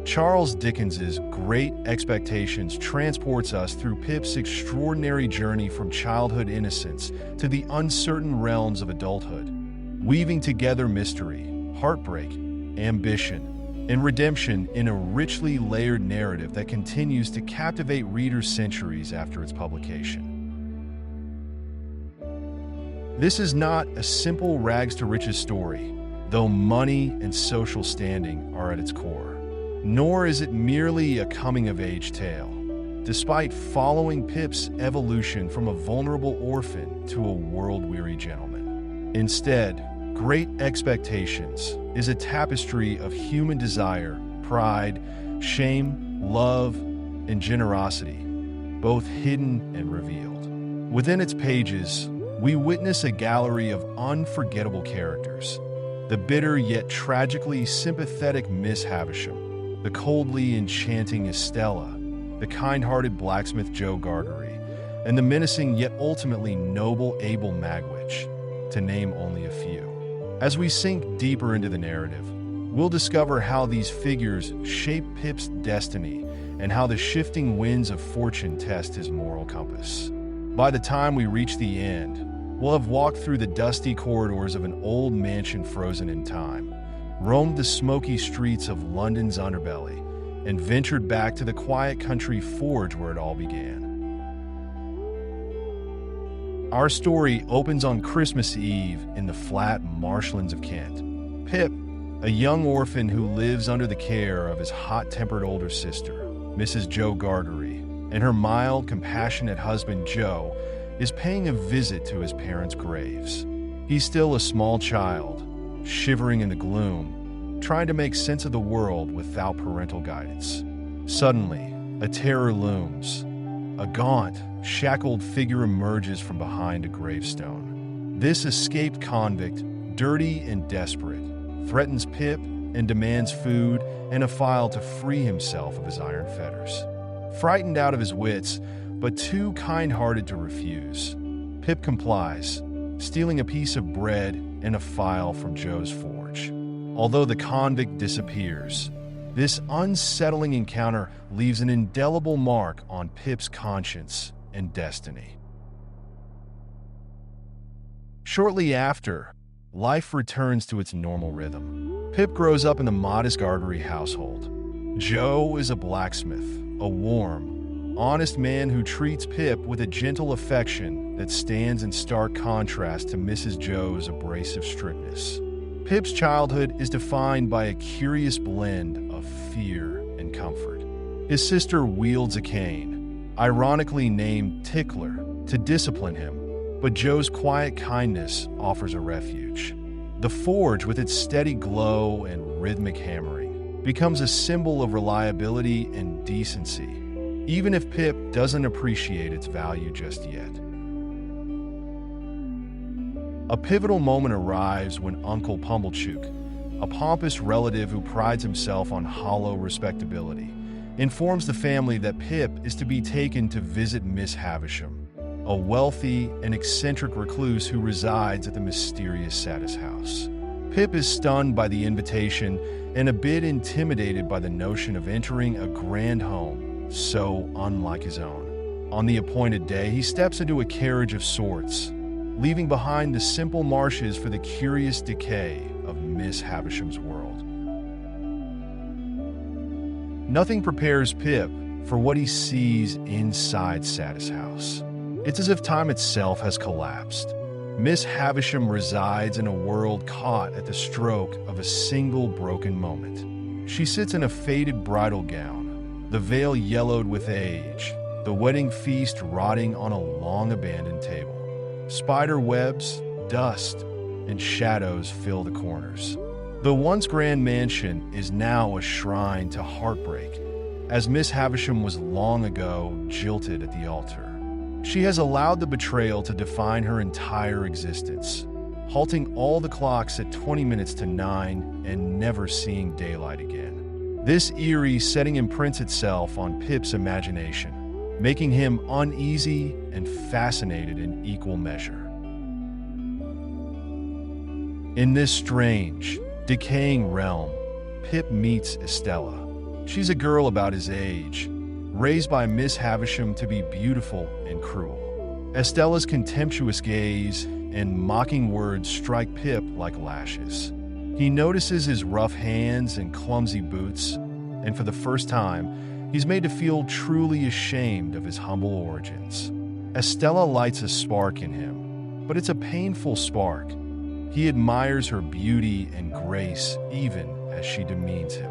Charles Dickens's Great Expectations transports us through Pip's extraordinary journey from childhood innocence to the uncertain realms of adulthood, weaving together mystery, heartbreak, ambition, and redemption in a richly layered narrative that continues to captivate readers centuries after its publication. This is not a simple rags-to-riches story. though money and social standing are at its core. Nor is it merely a coming-of-age tale. Despite following Pip's evolution from a vulnerable orphan to a world-weary gentleman. Instead, Great Expectations is a tapestry of human desire, pride, shame, love, and generosity, both hidden and revealed. Within its pages, we witness a gallery of unforgettable characters. The bitter yet tragically sympathetic Miss Havisham, the coldly enchanting Estella, the kind-hearted blacksmith Joe Gargery, and the menacing yet ultimately noble Abel Magwitch, to name only a few. As we sink deeper into the narrative, we'll discover how these figures shape Pip's destiny and how the shifting winds of fortune test his moral compass. By the time we reach the end, we'll have walked through the dusty corridors of an old mansion frozen in time, roamed the smoky streets of London's underbelly, and ventured back to the quiet country forge where it all began. Our story opens on Christmas Eve in the flat marshlands of Kent. Pip, a young orphan who lives under the care of his hot-tempered older sister, Mrs. Joe Gargery, and her mild, compassionate husband Joe, is paying a visit to his parents' graves. He's still a small child, shivering in the gloom, trying to make sense of the world without parental guidance. Suddenly, a terror looms. A gaunt, shackled figure emerges from behind a gravestone. This escaped convict, dirty and desperate, threatens Pip and demands food and a file to free himself of his iron fetters. Frightened out of his wits, but too kind-hearted to refuse, Pip complies, stealing a piece of bread and a file from Joe's forge. Although the convict disappears, this unsettling encounter leaves an indelible mark on Pip's conscience and destiny. Shortly after, life returns to its normal rhythm. Pip grows up in the modest Gargery household. Joe is a blacksmith, a warm, honest man who treats Pip with a gentle affection that stands in stark contrast to Mrs. Joe's abrasive strictness. Pip's childhood is defined by a curious blend of fear and comfort. His sister wields a cane, ironically named Tickler, to discipline him, but Joe's quiet kindness offers a refuge. The forge, with its steady glow and rhythmic hammering, becomes a symbol of reliability and decency, even if Pip doesn't appreciate its value just yet. A pivotal moment arrives when Uncle Pumblechook, a pompous relative who prides himself on hollow respectability, informs the family that Pip is to be taken to visit Miss Havisham, a wealthy and eccentric recluse who resides at the mysterious Satis house. Pip is stunned by the invitation and a bit intimidated by the notion of entering a grand home so unlike his own. On the appointed day, he steps into a carriage of sorts, leaving behind the simple marshes for the curious decay of Miss Havisham's world. Nothing prepares Pip for what he sees inside Satis house. It's as if time itself has collapsed. Miss Havisham resides in a world caught at the stroke of a single broken moment. She sits in a faded bridal gown, the veil yellowed with age, the wedding feast rotting on a long-abandoned table. Spider webs, dust, and shadows fill the corners. The once grand mansion is now a shrine to heartbreak, as Miss Havisham was long ago jilted at the altar. She has allowed the betrayal to define her entire existence, halting all the clocks at 20 minutes to 9 and never seeing daylight again. This eerie setting imprints itself on Pip's imagination, making him uneasy and fascinated in equal measure. In this strange, decaying realm, Pip meets Estella. She's a girl about his age, raised by Miss Havisham to be beautiful and cruel. Estella's contemptuous gaze and mocking words strike Pip like lashes. He notices his rough hands and clumsy boots, and for the first time, he's made to feel truly ashamed of his humble origins. Estella lights a spark in him, but it's a painful spark. He admires her beauty and grace even as she demeans him.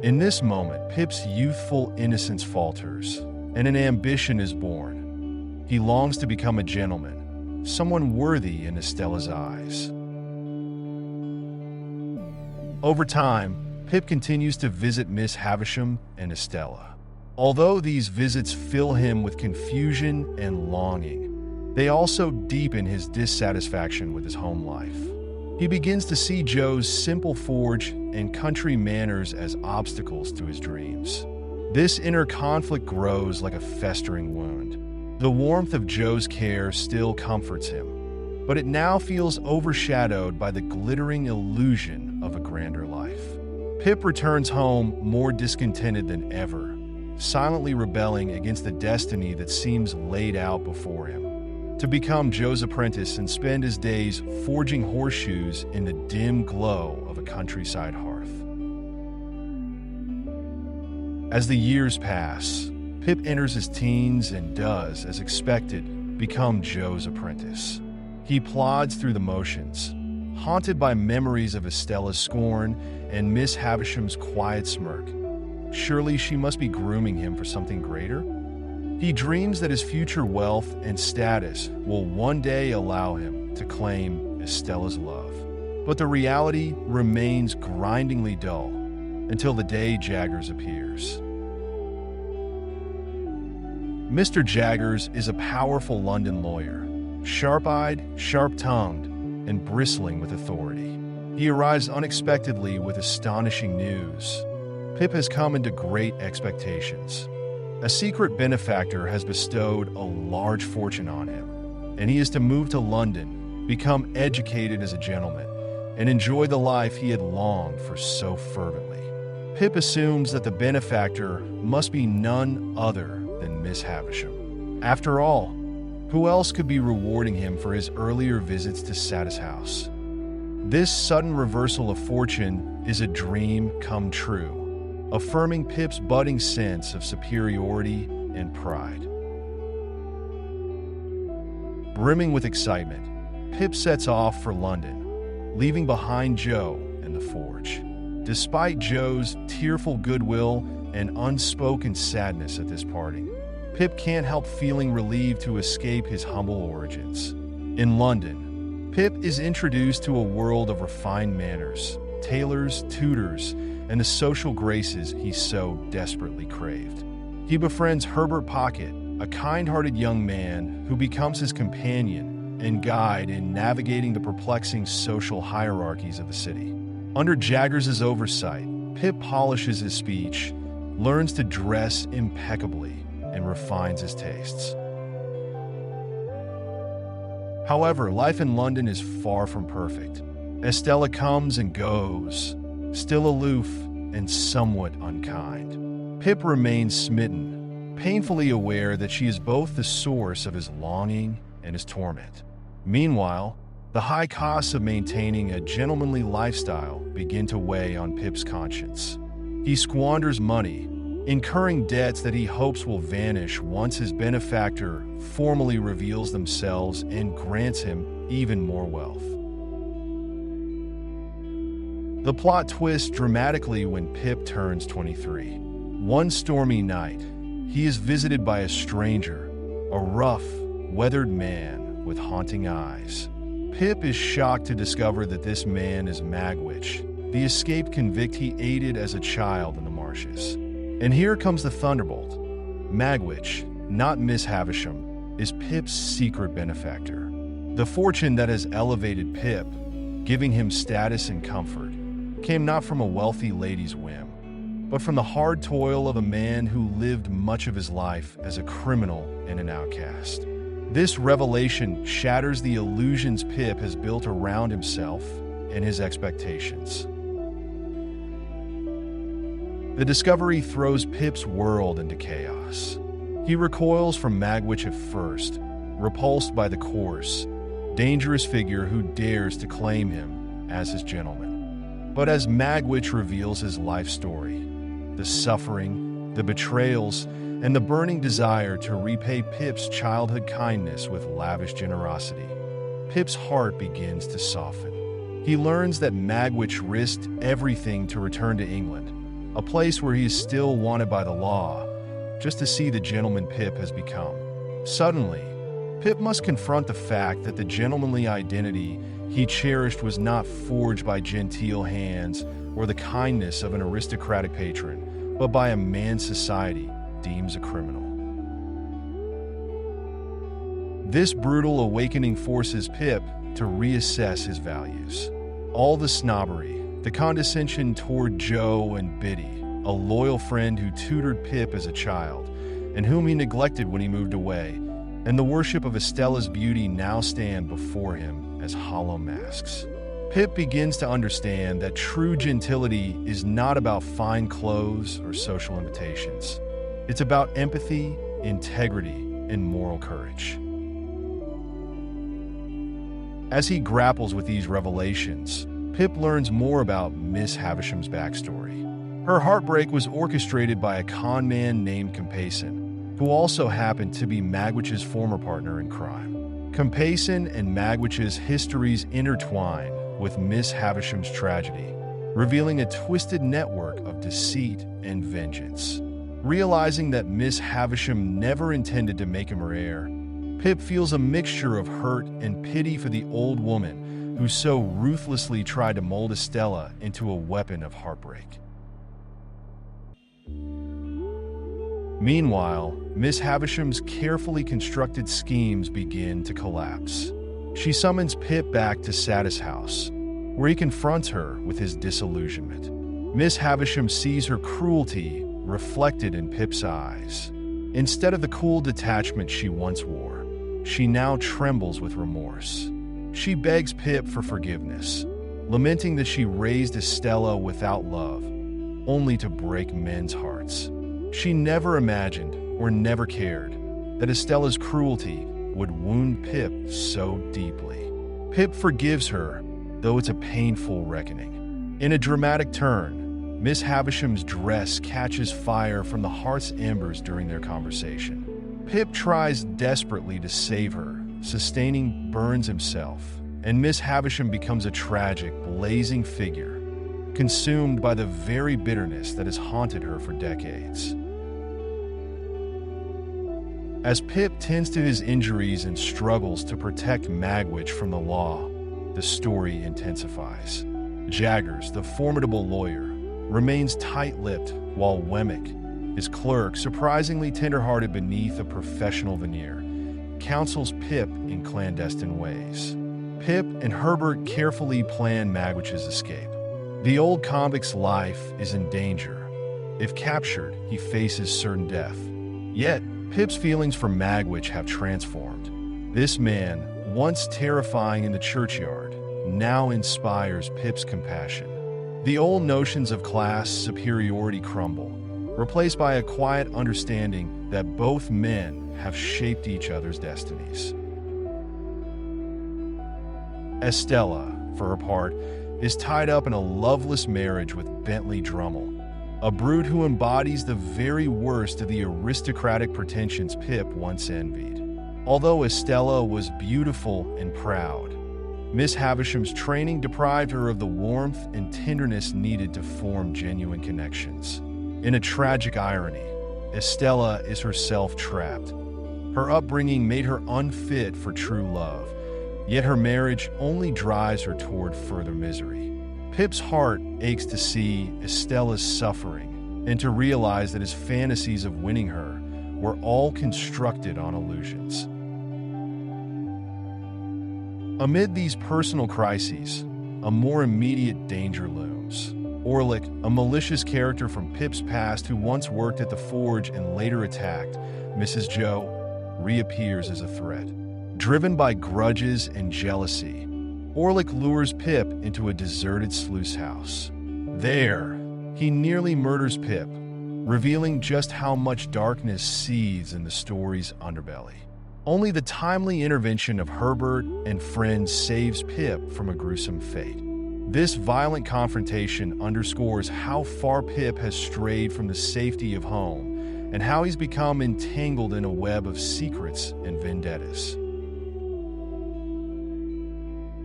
In this moment, Pip's youthful innocence falters, and an ambition is born. He longs to become a gentleman, someone worthy in Estella's eyes. Over time, Pip continues to visit Miss Havisham and Estella. Although these visits fill him with confusion and longing, they also deepen his dissatisfaction with his home life. He begins to see Joe's simple forge and country manners as obstacles to his dreams. This inner conflict grows like a festering wound. The warmth of Joe's care still comforts him, but it now feels overshadowed by the glittering illusion of a grander life. Pip returns home more discontented than ever, silently rebelling against the destiny that seems laid out before him. To become Joe's apprentice and spend his days forging horseshoes in the dim glow of a countryside hearth. As the years pass, Pip enters his teens and does, as expected, become Joe's apprentice. He plods through the motions, haunted by memories of Estella's scorn and Miss Havisham's quiet smirk. Surely she must be grooming him for something greater? He dreams that his future wealth and status will one day allow him to claim Estella's love. But the reality remains grindingly dull until the day Jaggers appears. Mr. Jaggers is a powerful London lawyer, sharp-eyed, sharp-tongued, and bristling with authority. He arrives unexpectedly with astonishing news. Pip has come into great expectations. A secret benefactor has bestowed a large fortune on him, and he is to move to London, become educated as a gentleman, and enjoy the life he had longed for so fervently. Pip assumes that the benefactor must be none other than Miss Havisham. After all, who else could be rewarding him for his earlier visits to Satis House? This sudden reversal of fortune is a dream come true, affirming Pip's budding sense of superiority and pride. Brimming with excitement, Pip sets off for London, leaving behind Joe and the forge. Despite Joe's tearful goodwill and unspoken sadness at this parting, Pip can't help feeling relieved to escape his humble origins. In London, Pip is introduced to a world of refined manners, tailors, tutors, and the social graces he so desperately craved. He befriends Herbert Pocket, a kind-hearted young man who becomes his companion and guide in navigating the perplexing social hierarchies of the city. Under Jaggers' oversight, Pip polishes his speech, learns to dress impeccably, and refines his tastes. However, life in London is far from perfect. Estella comes and goes, still aloof and somewhat unkind. Pip remains smitten, painfully aware that she is both the source of his longing and his torment. Meanwhile, the high costs of maintaining a gentlemanly lifestyle begin to weigh on Pip's conscience. He squanders money, incurring debts that he hopes will vanish once his benefactor formally reveals themselves and grants him even more wealth. The plot twists dramatically when Pip turns 23. One stormy night, he is visited by a stranger, a rough, weathered man with haunting eyes. Pip is shocked to discover that this man is Magwitch, the escaped convict he aided as a child in the marshes. And here comes the thunderbolt. Magwitch, not Miss Havisham, is Pip's secret benefactor. The fortune that has elevated Pip, giving him status and comfort, came not from a wealthy lady's whim, but from the hard toil of a man who lived much of his life as a criminal and an outcast. This revelation shatters the illusions Pip has built around himself and his expectations. The discovery throws Pip's world into chaos. He recoils from Magwitch at first, repulsed by the coarse, dangerous figure who dares to claim him as his gentleman. But as Magwitch reveals his life story, the suffering, the betrayals, and the burning desire to repay Pip's childhood kindness with lavish generosity, Pip's heart begins to soften. He learns that Magwitch risked everything to return to England, a place where he is still wanted by the law, just to see the gentleman Pip has become. Suddenly, Pip must confront the fact that the gentlemanly identity he cherished was not forged by genteel hands or the kindness of an aristocratic patron, but by a man society deems a criminal. This brutal awakening forces Pip to reassess his values. All the snobbery, the condescension toward Joe and Biddy, a loyal friend who tutored Pip as a child, and whom he neglected when he moved away, and the worship of Estella's beauty now stand before him as hollow masks. Pip begins to understand that true gentility is not about fine clothes or social invitations. It's about empathy, integrity, and moral courage. As he grapples with these revelations, Pip learns more about Miss Havisham's backstory. Her heartbreak was orchestrated by a con man named Compayson, who also happened to be Magwitch's former partner in crime. Compayson and Magwitch's histories intertwine with Miss Havisham's tragedy, revealing a twisted network of deceit and vengeance. Realizing that Miss Havisham never intended to make him her heir, Pip feels a mixture of hurt and pity for the old woman who so ruthlessly tried to mold Estella into a weapon of heartbreak. Meanwhile, Miss Havisham's carefully constructed schemes begin to collapse. She summons Pip back to Satis' house, where he confronts her with his disillusionment. Miss Havisham sees her cruelty reflected in Pip's eyes. Instead of the cool detachment she once wore, she now trembles with remorse. She begs Pip for forgiveness, lamenting that she raised Estella without love, only to break men's hearts. She never imagined, or never cared, that Estella's cruelty would wound Pip so deeply. Pip forgives her, though it's a painful reckoning. In a dramatic turn, Miss Havisham's dress catches fire from the hearth's embers during their conversation. Pip tries desperately to save her, sustaining burns himself, and Miss Havisham becomes a tragic, blazing figure, consumed by the very bitterness that has haunted her for decades. As Pip tends to his injuries and struggles to protect Magwitch from the law, the story intensifies. Jaggers, the formidable lawyer, remains tight-lipped, while Wemmick, his clerk, surprisingly tender-hearted beneath a professional veneer, counsels Pip in clandestine ways. Pip and Herbert carefully plan Magwitch's escape. The old convict's life is in danger. If captured, he faces certain death. Yet, Pip's feelings for Magwitch have transformed. This man, once terrifying in the churchyard, now inspires Pip's compassion. The old notions of class superiority crumble, replaced by a quiet understanding that both men have shaped each other's destinies. Estella, for her part, is tied up in a loveless marriage with Bentley Drummle, a brute who embodies the very worst of the aristocratic pretensions Pip once envied. Although Estella was beautiful and proud, Miss Havisham's training deprived her of the warmth and tenderness needed to form genuine connections. In a tragic irony, Estella is herself trapped. Her upbringing made her unfit for true love, yet her marriage only drives her toward further misery. Pip's heart aches to see Estella's suffering and to realize that his fantasies of winning her were all constructed on illusions. Amid these personal crises, a more immediate danger looms. Orlick, a malicious character from Pip's past who once worked at the forge and later attacked Mrs. Joe, reappears as a threat. Driven by grudges and jealousy, Orlick lures Pip into a deserted sluice house. There, he nearly murders Pip, revealing just how much darkness seethes in the story's underbelly. Only the timely intervention of Herbert and friends saves Pip from a gruesome fate. This violent confrontation underscores how far Pip has strayed from the safety of home and how he's become entangled in a web of secrets and vendettas.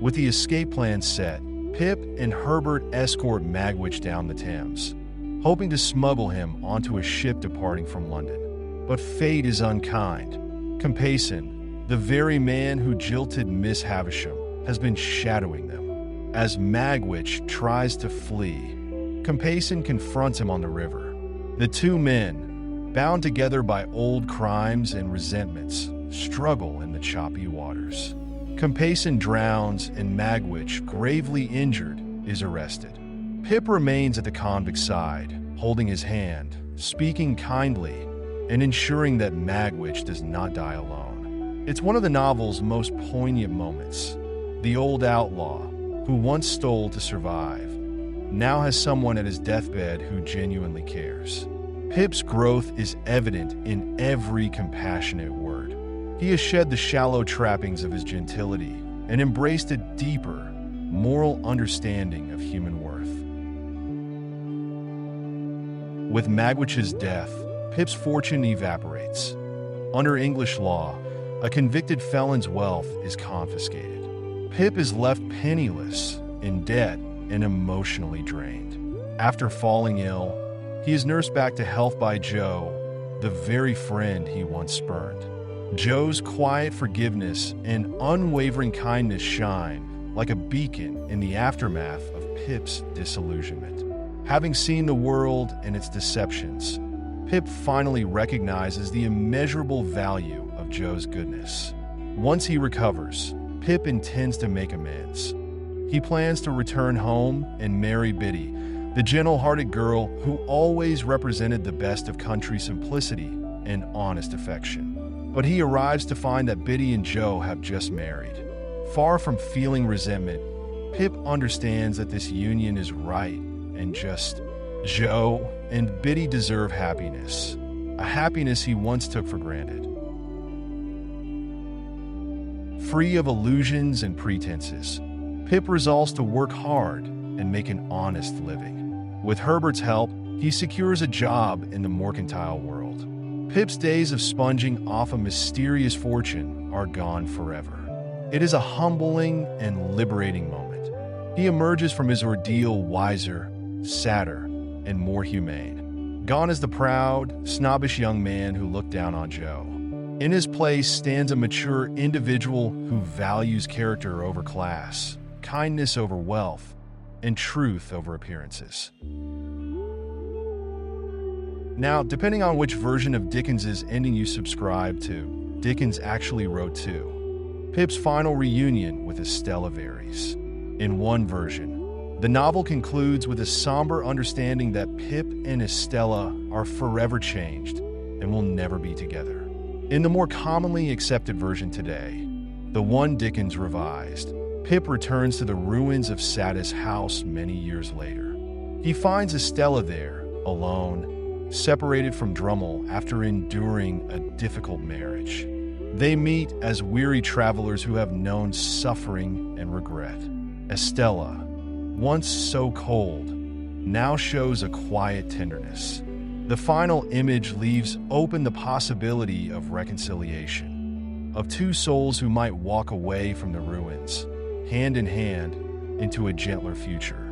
With the escape plan set, Pip and Herbert escort Magwitch down the Thames, hoping to smuggle him onto a ship departing from London. But fate is unkind. Compeyson, the very man who jilted Miss Havisham, has been shadowing them. As Magwitch tries to flee, Compeyson confronts him on the river. The two men, bound together by old crimes and resentments, struggle in the choppy waters. Compeyson drowns and Magwitch, gravely injured, is arrested. Pip remains at the convict's side, holding his hand, speaking kindly, and ensuring that Magwitch does not die alone. It's one of the novel's most poignant moments. The old outlaw, who once stole to survive, now has someone at his deathbed who genuinely cares. Pip's growth is evident in every compassionate word. He has shed the shallow trappings of his gentility and embraced a deeper, moral understanding of human worth. With Magwitch's death, Pip's fortune evaporates. Under English law, a convicted felon's wealth is confiscated. Pip is left penniless, in debt, and emotionally drained. After falling ill, he is nursed back to health by Joe, the very friend he once spurned. Joe's quiet forgiveness and unwavering kindness shine like a beacon in the aftermath of Pip's disillusionment. Having seen the world and its deceptions, Pip finally recognizes the immeasurable value of Joe's goodness. Once he recovers, Pip intends to make amends. He plans to return home and marry Biddy, the gentle-hearted girl who always represented the best of country simplicity and honest affection. But he arrives to find that Biddy and Joe have just married. Far from feeling resentment, Pip understands that this union is right and just. Joe and Biddy deserve happiness, a happiness he once took for granted. Free of illusions and pretenses, Pip resolves to work hard and make an honest living. With Herbert's help, he secures a job in the mercantile world. Pip's days of sponging off a mysterious fortune are gone forever. It is a humbling and liberating moment. He emerges from his ordeal wiser, sadder, and more humane. Gone is the proud, snobbish young man who looked down on Joe. In his place stands a mature individual who values character over class, kindness over wealth, and truth over appearances. Now, depending on which version of Dickens's ending you subscribe to, Dickens actually wrote two. Pip's final reunion with Estella varies. In one version, the novel concludes with a somber understanding that Pip and Estella are forever changed and will never be together. In the more commonly accepted version today, the one Dickens revised, Pip returns to the ruins of Satis House many years later. He finds Estella there, alone, separated from Drummle after enduring a difficult marriage. They meet as weary travelers who have known suffering and regret. Estella, once so cold, now shows a quiet tenderness. The final image leaves open the possibility of reconciliation, of two souls who might walk away from the ruins, hand in hand, into a gentler future.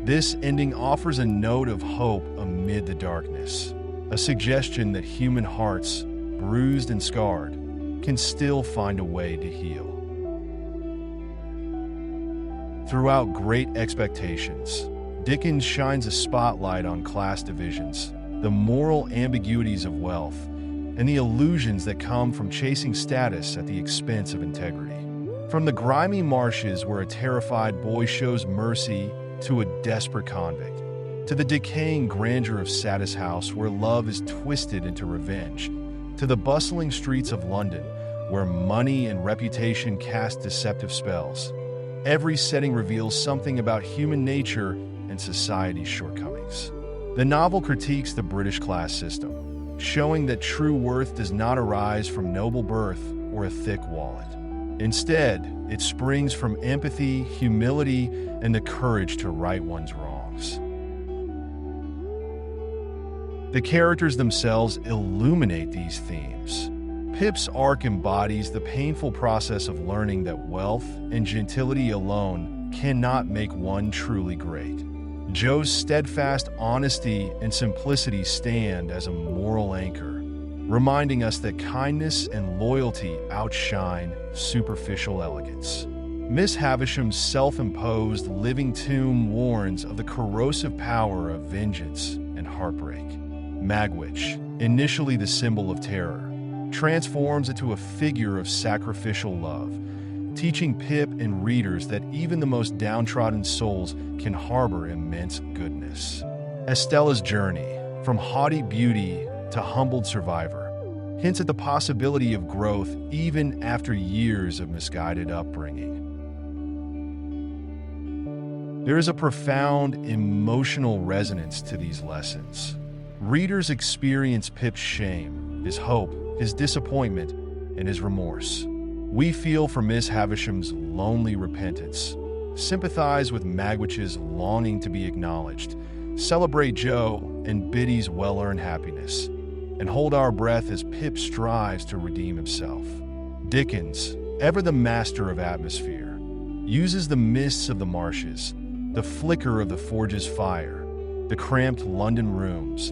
This ending offers a note of hope amid the darkness, a suggestion that human hearts, bruised and scarred, can still find a way to heal. Throughout Great Expectations, Dickens shines a spotlight on class divisions, the moral ambiguities of wealth, and the illusions that come from chasing status at the expense of integrity. From the grimy marshes where a terrified boy shows mercy to a desperate convict, to the decaying grandeur of Satis House where love is twisted into revenge, to the bustling streets of London where money and reputation cast deceptive spells. Every setting reveals something about human nature and society's shortcomings. The novel critiques the British class system, showing that true worth does not arise from noble birth or a thick wallet. Instead, it springs from empathy, humility, and the courage to right one's wrongs. The characters themselves illuminate these themes. Pip's arc embodies the painful process of learning that wealth and gentility alone cannot make one truly great. Joe's steadfast honesty and simplicity stand as a moral anchor, reminding us that kindness and loyalty outshine superficial elegance. Miss Havisham's self-imposed living tomb warns of the corrosive power of vengeance and heartbreak. Magwitch, initially the symbol of terror, transforms into a figure of sacrificial love, teaching Pip and readers that even the most downtrodden souls can harbor immense goodness. Estella's journey, from haughty beauty to humbled survivor, hints at the possibility of growth even after years of misguided upbringing. There is a profound emotional resonance to these lessons. Readers experience Pip's shame, his hope, his disappointment, and his remorse. We feel for Miss Havisham's lonely repentance, sympathize with Magwitch's longing to be acknowledged, celebrate Joe and Biddy's well-earned happiness, and hold our breath as Pip strives to redeem himself. Dickens, ever the master of atmosphere, uses the mists of the marshes, the flicker of the forge's fire, the cramped London rooms,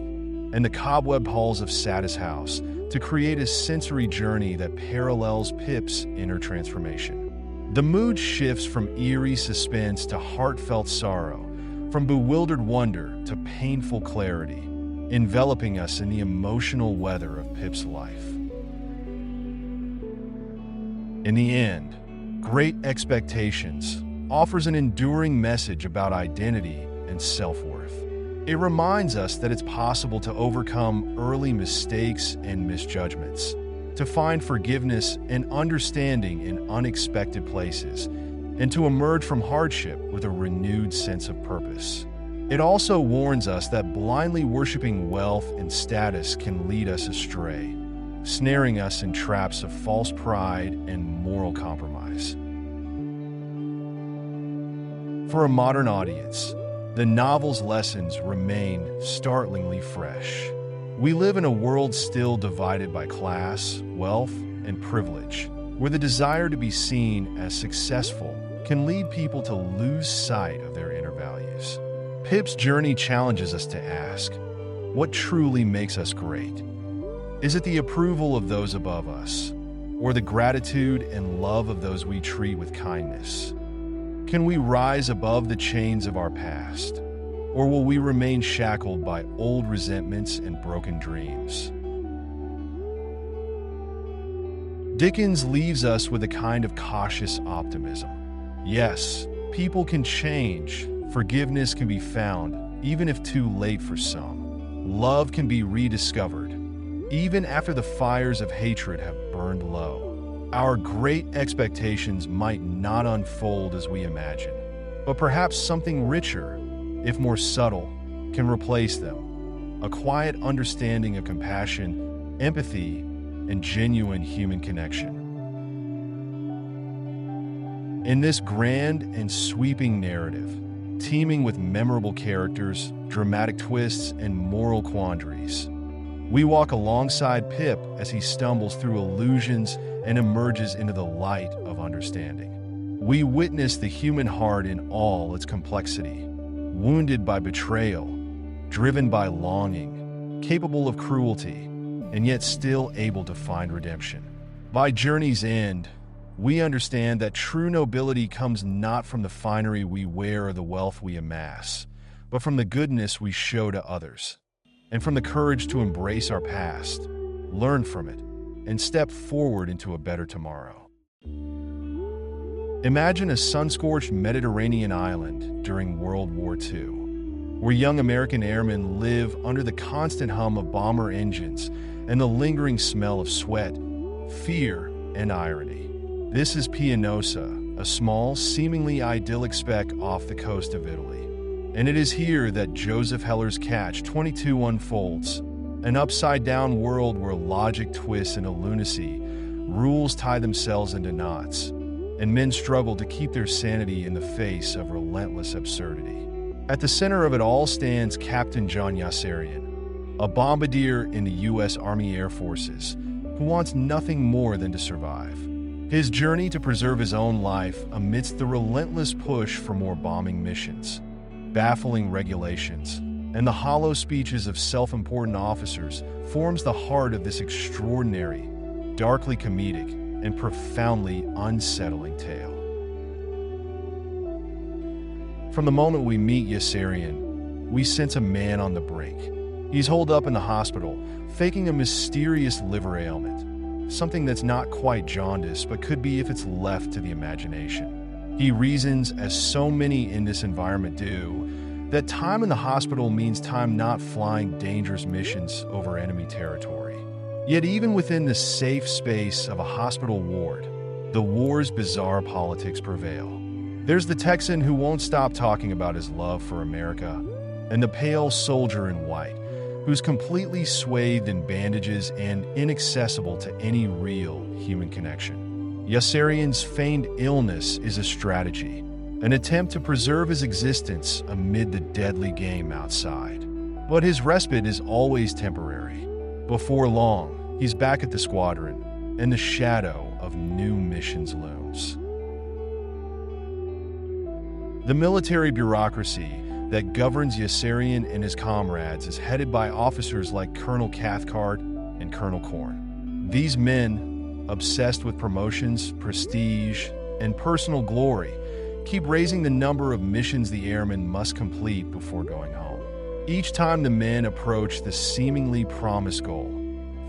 and the cobwebbed halls of Satis House to create a sensory journey that parallels Pip's inner transformation. The mood shifts from eerie suspense to heartfelt sorrow, from bewildered wonder to painful clarity, enveloping us in the emotional weather of Pip's life. In the end, Great Expectations offers an enduring message about identity and self-worth. It reminds us that it's possible to overcome early mistakes and misjudgments, to find forgiveness and understanding in unexpected places, and to emerge from hardship with a renewed sense of purpose. It also warns us that blindly worshiping wealth and status can lead us astray, snaring us in traps of false pride and moral compromise. For a modern audience, the novel's lessons remain startlingly fresh. We live in a world still divided by class, wealth, and privilege, where the desire to be seen as successful can lead people to lose sight of their inner values. Pip's journey challenges us to ask, what truly makes us great? Is it the approval of those above us, or the gratitude and love of those we treat with kindness? Can we rise above the chains of our past, or will we remain shackled by old resentments and broken dreams? Dickens leaves us with a kind of cautious optimism. Yes, people can change, forgiveness can be found, even if too late for some. Love can be rediscovered, even after the fires of hatred have burned low. Our great expectations might not unfold as we imagine, but perhaps something richer, if more subtle, can replace them. A quiet understanding of compassion, empathy, and genuine human connection. In this grand and sweeping narrative, teeming with memorable characters, dramatic twists, and moral quandaries, we walk alongside Pip as he stumbles through illusions and emerges into the light of understanding. We witness the human heart in all its complexity, wounded by betrayal, driven by longing, capable of cruelty, and yet still able to find redemption. By journey's end, we understand that true nobility comes not from the finery we wear or the wealth we amass, but from the goodness we show to others, and from the courage to embrace our past, learn from it, and step forward into a better tomorrow. Imagine a sun-scorched Mediterranean island during World War II, where young American airmen live under the constant hum of bomber engines and the lingering smell of sweat, fear, and irony. This is Pianosa, a small, seemingly idyllic speck off the coast of Italy. And it is here that Joseph Heller's Catch-22 unfolds, an upside-down world where logic twists into lunacy, rules tie themselves into knots, and men struggle to keep their sanity in the face of relentless absurdity. At the center of it all stands Captain John Yassarian, a bombardier in the U.S. Army Air Forces, who wants nothing more than to survive. His journey to preserve his own life amidst the relentless push for more bombing missions, baffling regulations, and the hollow speeches of self-important officers forms the heart of this extraordinary, darkly comedic, and profoundly unsettling tale. From the moment we meet Yossarian, we sense a man on the brink. He's holed up in the hospital, faking a mysterious liver ailment, something that's not quite jaundice but could be if it's left to the imagination. He reasons, as so many in this environment do, that time in the hospital means time not flying dangerous missions over enemy territory. Yet even within the safe space of a hospital ward, the war's bizarre politics prevail. There's the Texan who won't stop talking about his love for America, and the pale soldier in white, who's completely swathed in bandages and inaccessible to any real human connection. Yossarian's feigned illness is a strategy, an attempt to preserve his existence amid the deadly game outside. But his respite is always temporary. Before long, he's back at the squadron, and the shadow of new missions looms. The military bureaucracy that governs Yossarian and his comrades is headed by officers like Colonel Cathcart and Colonel Corn. These men, obsessed with promotions, prestige, and personal glory, keep raising the number of missions the airmen must complete before going home. Each time the men approach the seemingly promised goal,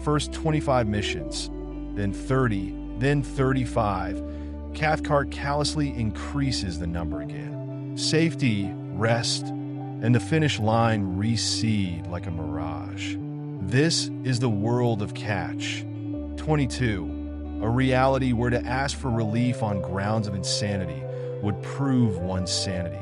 first 25 missions, then 30, then 35, Cathcart callously increases the number again. Safety, rest, and the finish line recede like a mirage. This is the world of Catch 22, a reality where to ask for relief on grounds of insanity would prove one's sanity,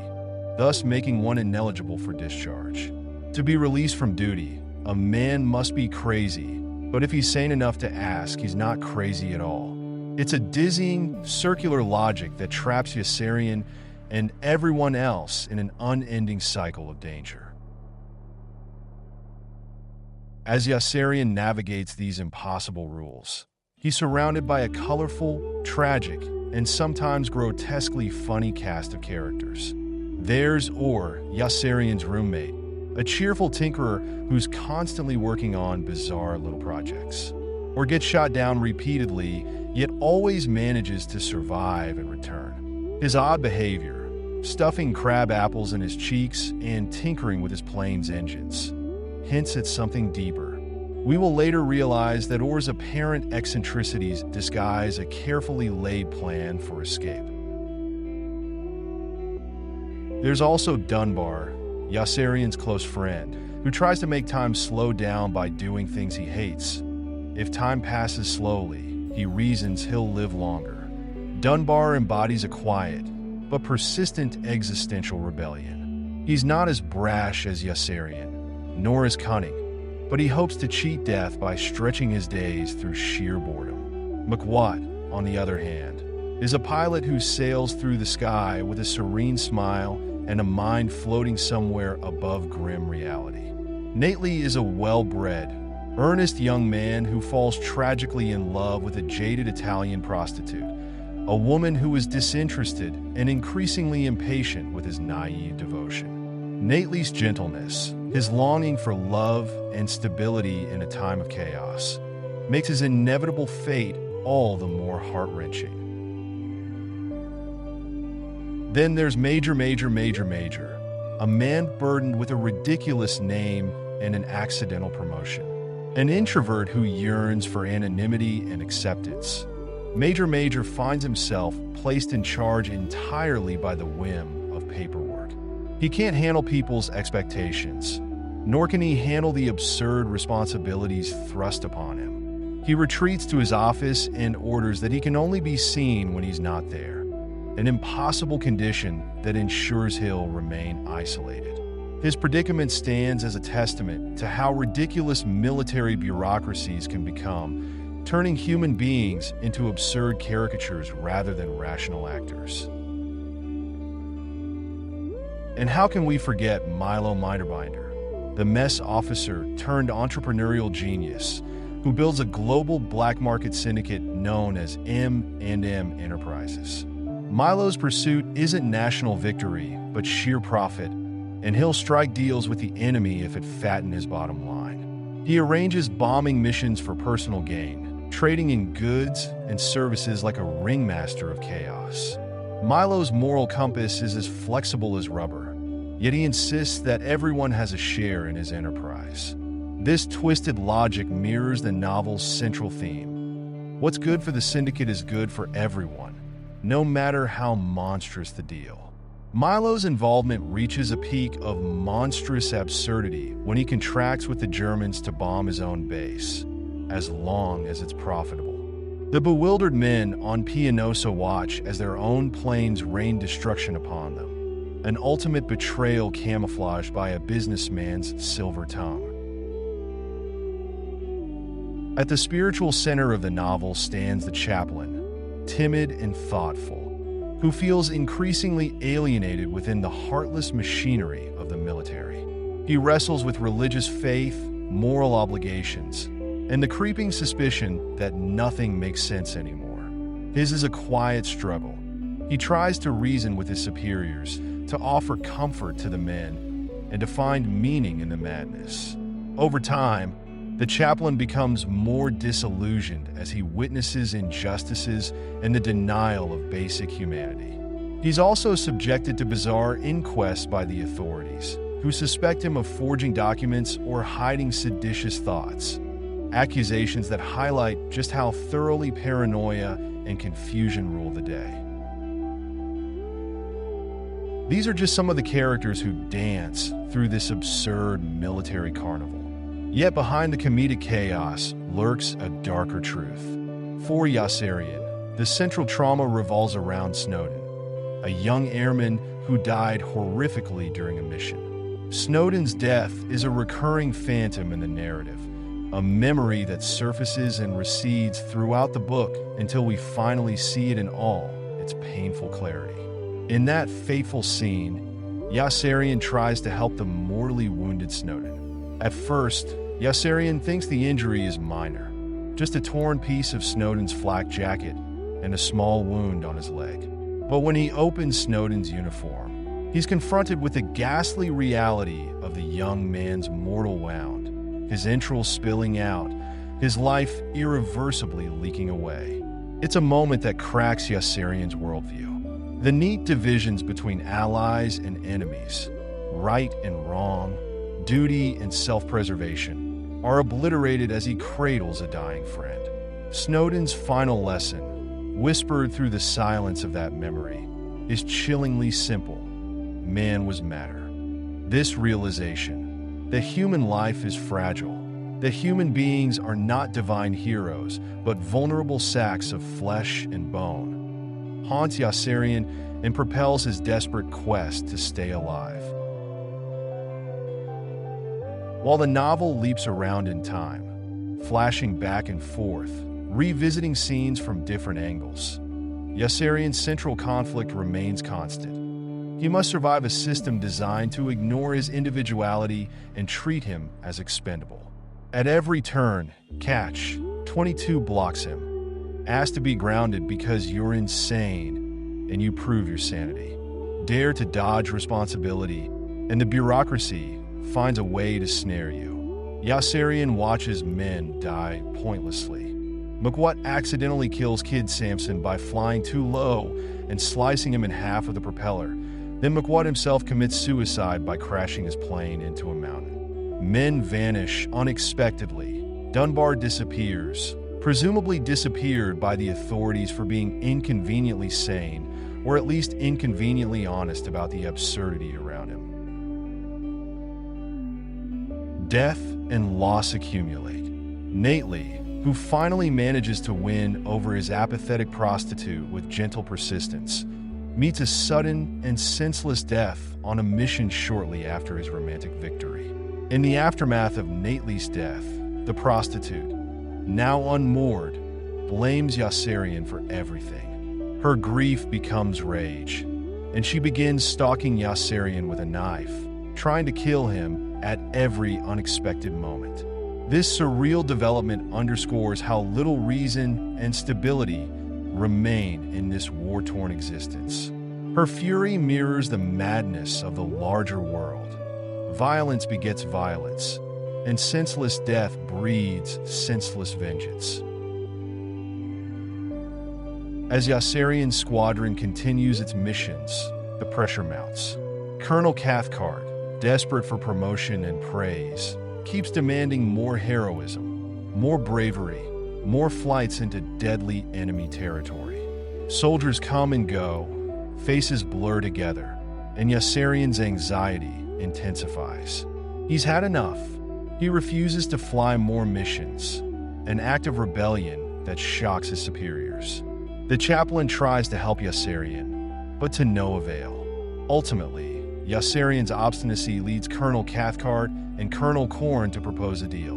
thus making one ineligible for discharge. To be released from duty, a man must be crazy, but if he's sane enough to ask, he's not crazy at all. It's a dizzying, circular logic that traps Yossarian and everyone else in an unending cycle of danger. As Yossarian navigates these impossible rules, he's surrounded by a colorful, tragic, and sometimes grotesquely funny cast of characters. There's Yossarian's roommate, a cheerful tinkerer who's constantly working on bizarre little projects, or gets shot down repeatedly, yet always manages to survive and return. His odd behavior, stuffing crab apples in his cheeks and tinkering with his plane's engines, hints at something deeper. We will later realize that Orr's apparent eccentricities disguise a carefully laid plan for escape. There's also Dunbar, Yossarian's close friend, who tries to make time slow down by doing things he hates. If time passes slowly, he reasons he'll live longer. Dunbar embodies a quiet, but persistent existential rebellion. He's not as brash as Yossarian, nor as cunning, but he hopes to cheat death by stretching his days through sheer boredom. McWatt, on the other hand, is a pilot who sails through the sky with a serene smile and a mind floating somewhere above grim reality. Nately is a well-bred, earnest young man who falls tragically in love with a jaded Italian prostitute, a woman who is disinterested and increasingly impatient with his naive devotion. Nately's gentleness, his longing for love and stability in a time of chaos, makes his inevitable fate all the more heart-wrenching. Then there's Major, a man burdened with a ridiculous name and an accidental promotion, an introvert who yearns for anonymity and acceptance. Major finds himself placed in charge entirely by the whim of paperwork. He can't handle people's expectations, nor can he handle the absurd responsibilities thrust upon him. He retreats to his office and orders that he can only be seen when he's not there, an impossible condition that ensures he'll remain isolated. His predicament stands as a testament to how ridiculous military bureaucracies can become, turning human beings into absurd caricatures rather than rational actors. And how can we forget Milo Minderbinder, the mess officer turned entrepreneurial genius, who builds a global black market syndicate known as M&M Enterprises. Milo's pursuit isn't national victory, but sheer profit, and he'll strike deals with the enemy if it fattens his bottom line. He arranges bombing missions for personal gain, trading in goods and services like a ringmaster of chaos. Milo's moral compass is as flexible as rubber, yet he insists that everyone has a share in his enterprise. This twisted logic mirrors the novel's central theme. What's good for the syndicate is good for everyone, no matter how monstrous the deal. Milo's involvement reaches a peak of monstrous absurdity when he contracts with the Germans to bomb his own base, as long as it's profitable. The bewildered men on Pianosa watch as their own planes rain destruction upon them, an ultimate betrayal camouflaged by a businessman's silver tongue. At the spiritual center of the novel stands the chaplain, timid and thoughtful, who feels increasingly alienated within the heartless machinery of the military. He wrestles with religious faith, moral obligations, and the creeping suspicion that nothing makes sense anymore. His is a quiet struggle. He tries to reason with his superiors, to offer comfort to the men, and to find meaning in the madness. Over time, the chaplain becomes more disillusioned as he witnesses injustices and the denial of basic humanity. He's also subjected to bizarre inquests by the authorities, who suspect him of forging documents or hiding seditious thoughts, accusations that highlight just how thoroughly paranoia and confusion rule the day. These are just some of the characters who dance through this absurd military carnival. Yet behind the comedic chaos lurks a darker truth. For Yossarian, the central trauma revolves around Snowden, a young airman who died horrifically during a mission. Snowden's death is a recurring phantom in the narrative, a memory that surfaces and recedes throughout the book until we finally see it in all its painful clarity. In that fateful scene, Yossarian tries to help the mortally wounded Snowden. At first, Yossarian thinks the injury is minor, just a torn piece of Snowden's flak jacket and a small wound on his leg. But when he opens Snowden's uniform, he's confronted with the ghastly reality of the young man's mortal wound, his entrails spilling out, his life irreversibly leaking away. It's a moment that cracks Yossarian's worldview. The neat divisions between allies and enemies, right and wrong, duty and self-preservation, are obliterated as he cradles a dying friend. Snowden's final lesson, whispered through the silence of that memory, is chillingly simple. Man was matter. This realization, that human life is fragile, that human beings are not divine heroes, but vulnerable sacks of flesh and bone, haunts Yossarian and propels his desperate quest to stay alive. While the novel leaps around in time, flashing back and forth, revisiting scenes from different angles, Yossarian's central conflict remains constant. He must survive a system designed to ignore his individuality and treat him as expendable. At every turn, Catch, 22, blocks him, asks to be grounded because you're insane and you prove your sanity. Dare to dodge responsibility, and the bureaucracy finds a way to snare you. Yossarian watches men die pointlessly. McWhat accidentally kills Kid Samson by flying too low and slicing him in half with a propeller. Then McWhat himself commits suicide by crashing his plane into a mountain. Men vanish unexpectedly. Dunbar disappears, presumably disappeared by the authorities for being inconveniently sane, or at least inconveniently honest about the absurdity around him. Death and loss accumulate. Nately, who finally manages to win over his apathetic prostitute with gentle persistence, meets a sudden and senseless death on a mission shortly after his romantic victory. In the aftermath of Nately's death, the prostitute, now unmoored, blames Yossarian for everything. Her grief becomes rage, and she begins stalking Yossarian with a knife, trying to kill him at every unexpected moment. This surreal development underscores how little reason and stability remain in this war-torn existence. Her fury mirrors the madness of the larger world. Violence begets violence, and senseless death breeds senseless vengeance. As Yossarian's squadron continues its missions, the pressure mounts. Colonel Cathcart, desperate for promotion and praise, keeps demanding more heroism, more bravery, more flights into deadly enemy territory. Soldiers come and go, faces blur together, and Yossarian's anxiety intensifies. He's had enough. He refuses to fly more missions, an act of rebellion that shocks his superiors. The chaplain tries to help Yossarian, but to no avail. Ultimately, Yossarian's obstinacy leads Colonel Cathcart and Colonel Corn to propose a deal.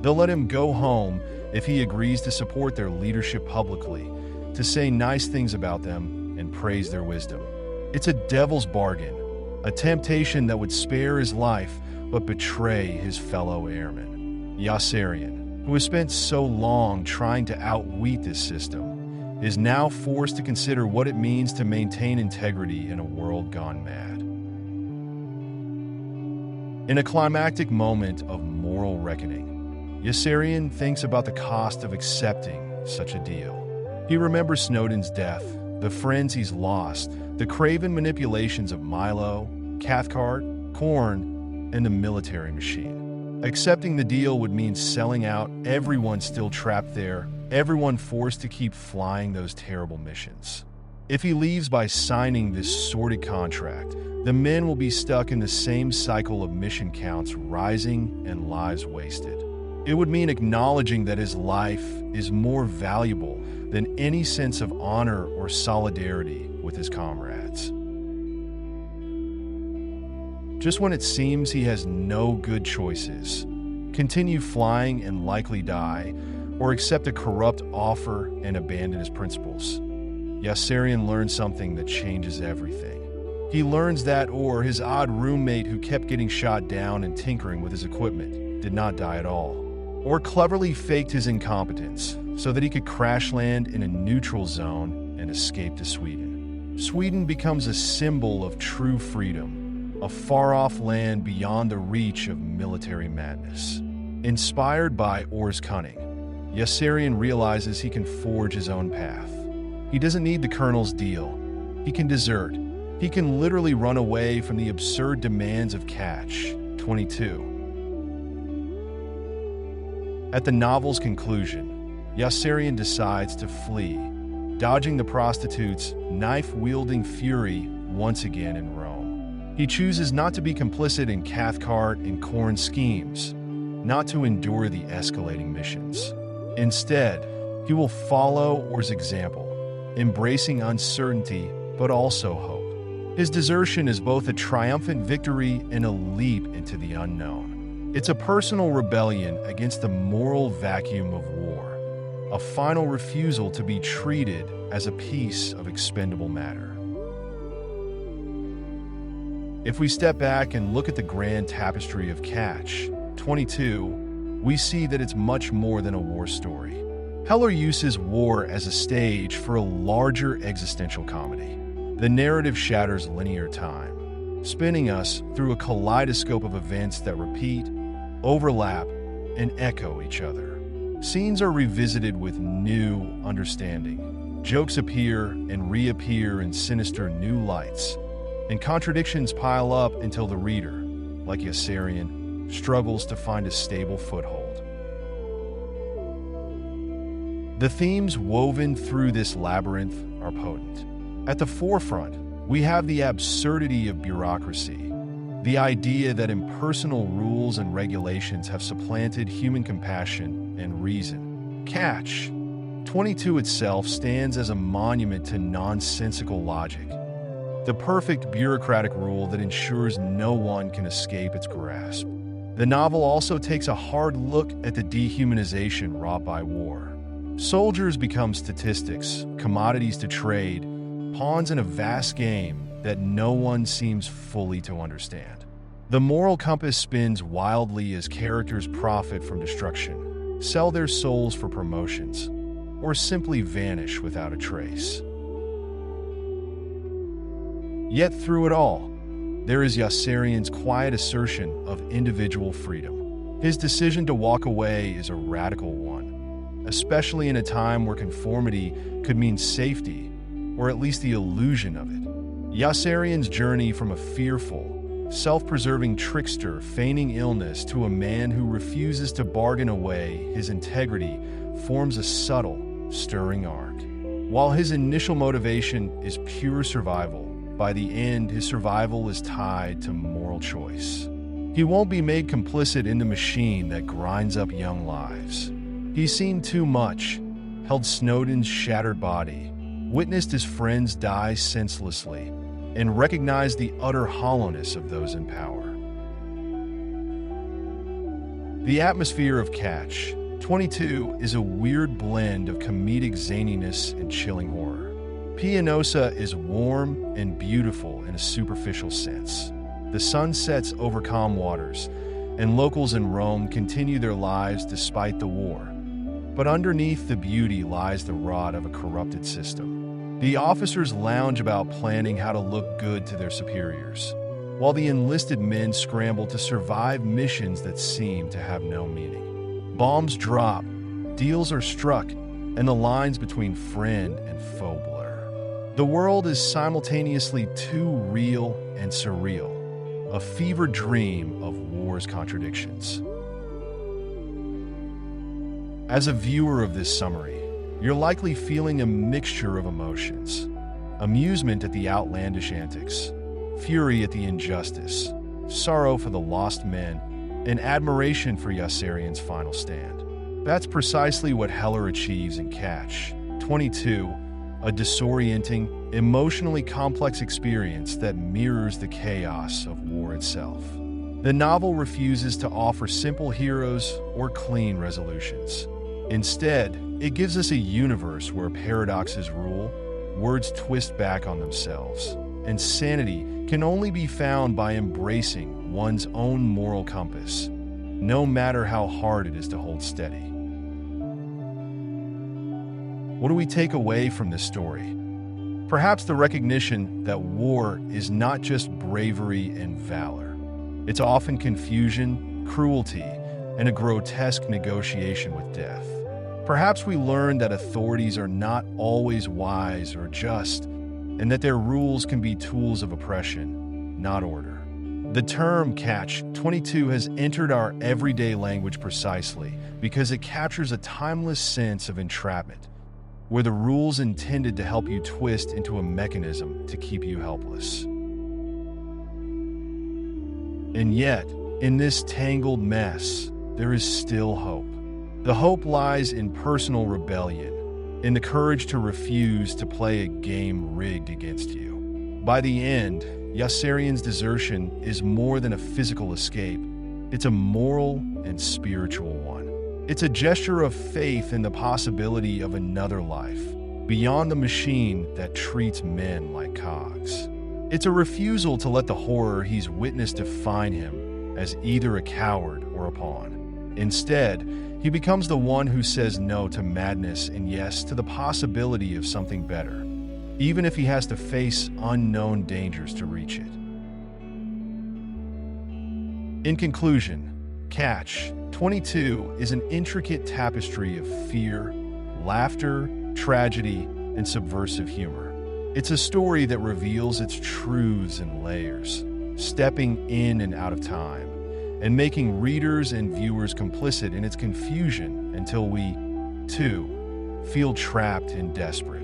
They'll let him go home if he agrees to support their leadership publicly, to say nice things about them and praise their wisdom. It's a devil's bargain, a temptation that would spare his life but betray his fellow airmen. Yossarian, who has spent so long trying to outwit this system, is now forced to consider what it means to maintain integrity in a world gone mad. In a climactic moment of moral reckoning, Yossarian thinks about the cost of accepting such a deal. He remembers Snowdon's death, the friends he's lost, the craven manipulations of Milo, Cathcart, Corn, and the military machine. Accepting the deal would mean selling out everyone still trapped there, everyone forced to keep flying those terrible missions. If he leaves by signing this sordid contract, the men will be stuck in the same cycle of mission counts rising and lives wasted. It would mean acknowledging that his life is more valuable than any sense of honor or solidarity with his comrades. Just when it seems he has no good choices, continue flying and likely die, or accept a corrupt offer and abandon his principles, Yossarian learns something that changes everything. He learns that his odd roommate who kept getting shot down and tinkering with his equipment did not die at all, or cleverly faked his incompetence so that he could crash land in a neutral zone and escape to Sweden. Sweden becomes a symbol of true freedom, a far-off land beyond the reach of military madness. Inspired by Orr's cunning, Yossarian realizes he can forge his own path. He doesn't need the colonel's deal. He can desert. He can literally run away from the absurd demands of Catch 22. At the novel's conclusion, Yossarian decides to flee, dodging the prostitute's knife-wielding fury once again in Rome. He chooses not to be complicit in Cathcart and Corn's schemes, not to endure the escalating missions. Instead, he will follow Orr's example, embracing uncertainty but also hope. His desertion is both a triumphant victory and a leap into the unknown. It's a personal rebellion against the moral vacuum of war, a final refusal to be treated as a piece of expendable matter. If we step back and look at the grand tapestry of Catch 22, we see that it's much more than a war story. Heller uses war as a stage for a larger existential comedy. The narrative shatters linear time, spinning us through a kaleidoscope of events that repeat, overlap, and echo each other. Scenes are revisited with new understanding. Jokes appear and reappear in sinister new lights, and contradictions pile up until the reader, like Yossarian, struggles to find a stable foothold. The themes woven through this labyrinth are potent. At the forefront, we have the absurdity of bureaucracy, the idea that impersonal rules and regulations have supplanted human compassion and reason. Catch 22 itself stands as a monument to nonsensical logic, the perfect bureaucratic rule that ensures no one can escape its grasp. The novel also takes a hard look at the dehumanization wrought by war. Soldiers become statistics, commodities to trade, pawns in a vast game that no one seems fully to understand. The moral compass spins wildly as characters profit from destruction, sell their souls for promotions, or simply vanish without a trace. Yet through it all, there is Yossarian's quiet assertion of individual freedom. His decision to walk away is a radical one, especially in a time where conformity could mean safety, or at least the illusion of it. Yossarian's journey from a fearful, self-preserving trickster feigning illness to a man who refuses to bargain away his integrity forms a subtle, stirring arc. While his initial motivation is pure survival, by the end, his survival is tied to moral choice. He won't be made complicit in the machine that grinds up young lives. He's seen too much, held Snowden's shattered body, witnessed his friends die senselessly, and recognized the utter hollowness of those in power. The atmosphere of Catch 22 is a weird blend of comedic zaniness and chilling horror. Pianosa is warm and beautiful in a superficial sense. The sun sets over calm waters, and locals in Rome continue their lives despite the war. But underneath the beauty lies the rot of a corrupted system. The officers lounge about planning how to look good to their superiors, while the enlisted men scramble to survive missions that seem to have no meaning. Bombs drop, deals are struck, and the lines between friend and foe blur. The world is simultaneously too real and surreal, a fever dream of war's contradictions. As a viewer of this summary, you're likely feeling a mixture of emotions: amusement at the outlandish antics, fury at the injustice, sorrow for the lost men, and admiration for Yossarian's final stand. That's precisely what Heller achieves in Catch 22, a disorienting, emotionally complex experience that mirrors the chaos of war itself. The novel refuses to offer simple heroes or clean resolutions. Instead, it gives us a universe where paradoxes rule, words twist back on themselves, and sanity can only be found by embracing one's own moral compass, no matter how hard it is to hold steady. What do we take away from this story? Perhaps the recognition that war is not just bravery and valor. It's often confusion, cruelty, and a grotesque negotiation with death. Perhaps we learn that authorities are not always wise or just, and that their rules can be tools of oppression, not order. The term Catch 22 has entered our everyday language precisely because it captures a timeless sense of entrapment, where the rules intended to help you twist into a mechanism to keep you helpless. And yet, in this tangled mess, there is still hope. The hope lies in personal rebellion, in the courage to refuse to play a game rigged against you. By the end, Yossarian's desertion is more than a physical escape. It's a moral and spiritual one. It's a gesture of faith in the possibility of another life, beyond the machine that treats men like cogs. It's a refusal to let the horror he's witnessed define him as either a coward or a pawn. Instead, he becomes the one who says no to madness and yes to the possibility of something better, even if he has to face unknown dangers to reach it. In conclusion, Catch 22 is an intricate tapestry of fear, laughter, tragedy, and subversive humor. It's a story that reveals its truths and layers, stepping in and out of time, and making readers and viewers complicit in its confusion until we, too, feel trapped and desperate.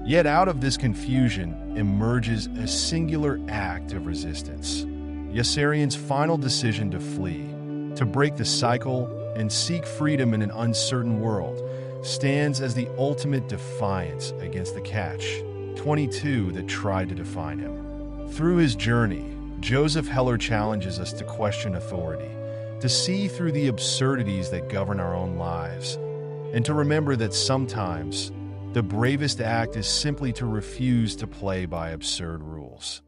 Yet out of this confusion emerges a singular act of resistance: Yossarian's final decision to flee, to break the cycle and seek freedom in an uncertain world, stands as the ultimate defiance against the Catch 22 that tried to define him. Through his journey, Joseph Heller challenges us to question authority, to see through the absurdities that govern our own lives, and to remember that sometimes the bravest act is simply to refuse to play by absurd rules.